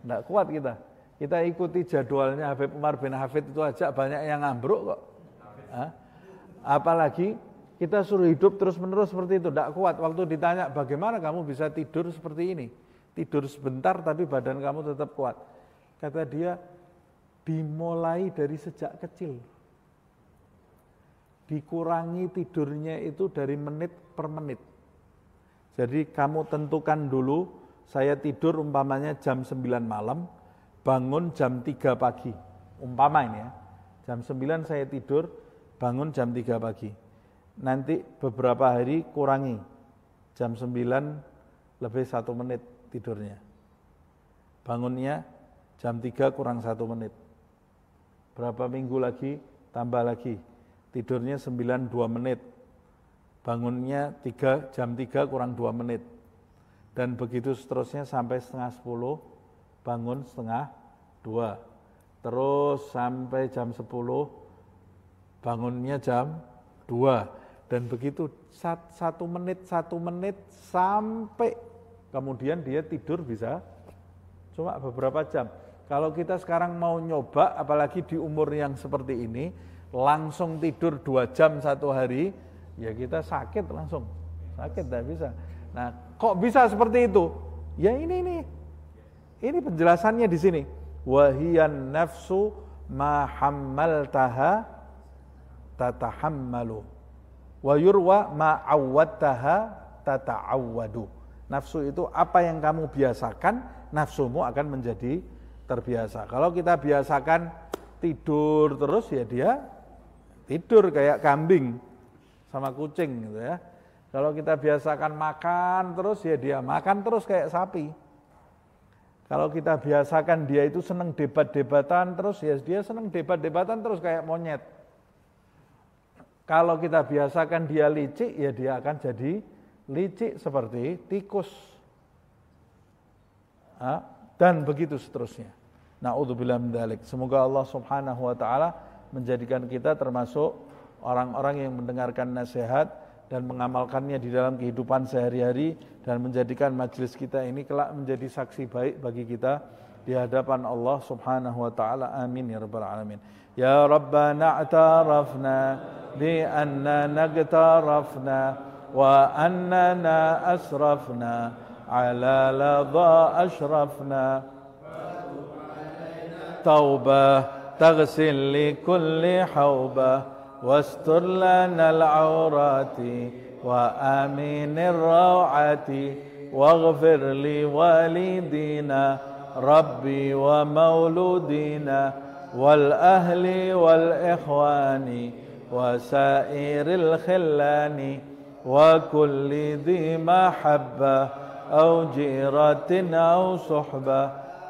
Nggak kuat kita. Kita ikuti jadwalnya Habib Umar bin Hafid itu aja banyak yang ngambruk kok. Apalagi kita suruh hidup terus-menerus seperti itu, nggak kuat. Waktu ditanya bagaimana kamu bisa tidur seperti ini, tidur sebentar tapi badan kamu tetap kuat. Kata dia, dimulai dari sejak kecil. Dikurangi tidurnya itu dari menit per menit. Jadi kamu tentukan dulu, saya tidur umpamanya jam 9 malam, bangun jam 3 pagi. Umpama ini ya, jam 9 saya tidur, bangun jam 3 pagi. Nanti beberapa hari kurangi, jam 9 lebih 1 menit tidurnya. Bangunnya jam 3 kurang 1 menit. Berapa minggu lagi, tambah lagi. Tidurnya 9 2 menit. Bangunnya jam 3 kurang 2 menit. Dan begitu seterusnya sampai setengah 10, bangun setengah 2. Terus sampai jam 10, bangunnya jam 2. Dan begitu 1 menit sampai kemudian dia tidur bisa cuma beberapa jam. Kalau kita sekarang mau nyoba, apalagi di umur yang seperti ini, langsung tidur 2 jam satu hari, ya kita sakit langsung. Sakit, tidak bisa. Nah, kok bisa seperti itu? Ya ini penjelasannya di sini. Wahiyan nafsu ma hammaltaha tatahammalu wa yurwa ma awwadtaha tata'awwadu. Nafsu itu apa yang kamu biasakan, nafsumu akan menjadi terbiasa. Kalau kita biasakan tidur terus, ya dia tidur kayak kambing sama kucing gitu ya. Kalau kita biasakan makan terus, ya dia makan terus kayak sapi. Kalau kita biasakan dia itu senang debat-debatan terus, ya dia senang debat-debatan terus kayak monyet. Kalau kita biasakan dia licik, ya dia akan jadi licik seperti tikus. Dan begitu seterusnya. Na'udzubillah min dzalik. Semoga Allah Subhanahu wa taala menjadikan kita termasuk orang-orang yang mendengarkan nasihat dan mengamalkannya di dalam kehidupan sehari-hari, dan menjadikan majelis kita ini kelak menjadi saksi baik bagi kita di hadapan Allah Subhanahu wa taala. Amin ya rabbal alamin. Ya Rabbana a'tarafna bi anna nagtarafna wa annana asrafna ala ladha ashrafna taubah taghsil li kulli haubah واستر لنا العورات وآمن الروعات واغفر لوالدينا ربي ومولودينا والأهل والإخوان وسائر الخلان وكل ذي محبة أو جيرة أو صحبة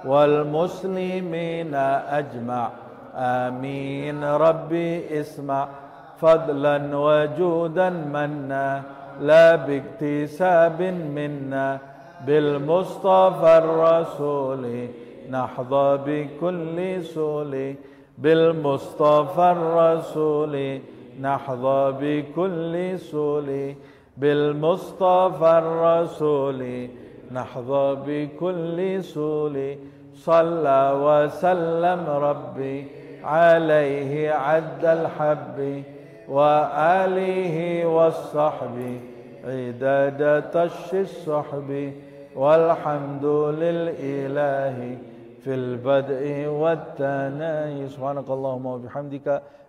والمسلمين أجمع آمين ربي اسمع فضلا وجودا منا لا باكتساب منا بالمصطفى الرسول نحظى بكل سول بالمصطفى الرسول نحظى بكل سول بالمصطفى الرسول نحظى بكل سول صلى وسلم ربي عليه عد الحب وآله والصحب عداد طش الصحب والحمد للإله في البدء والثناء سبحانك اللهم وبحمدك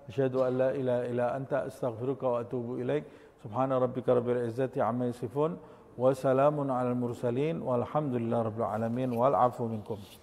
أشهد أن لا إله إلا أنت أستغفرك وأتوب إليك سبحان ربك رب العزة عما يصفون وسلام على المرسلين والحمد لله رب العالمين والعفو منكم.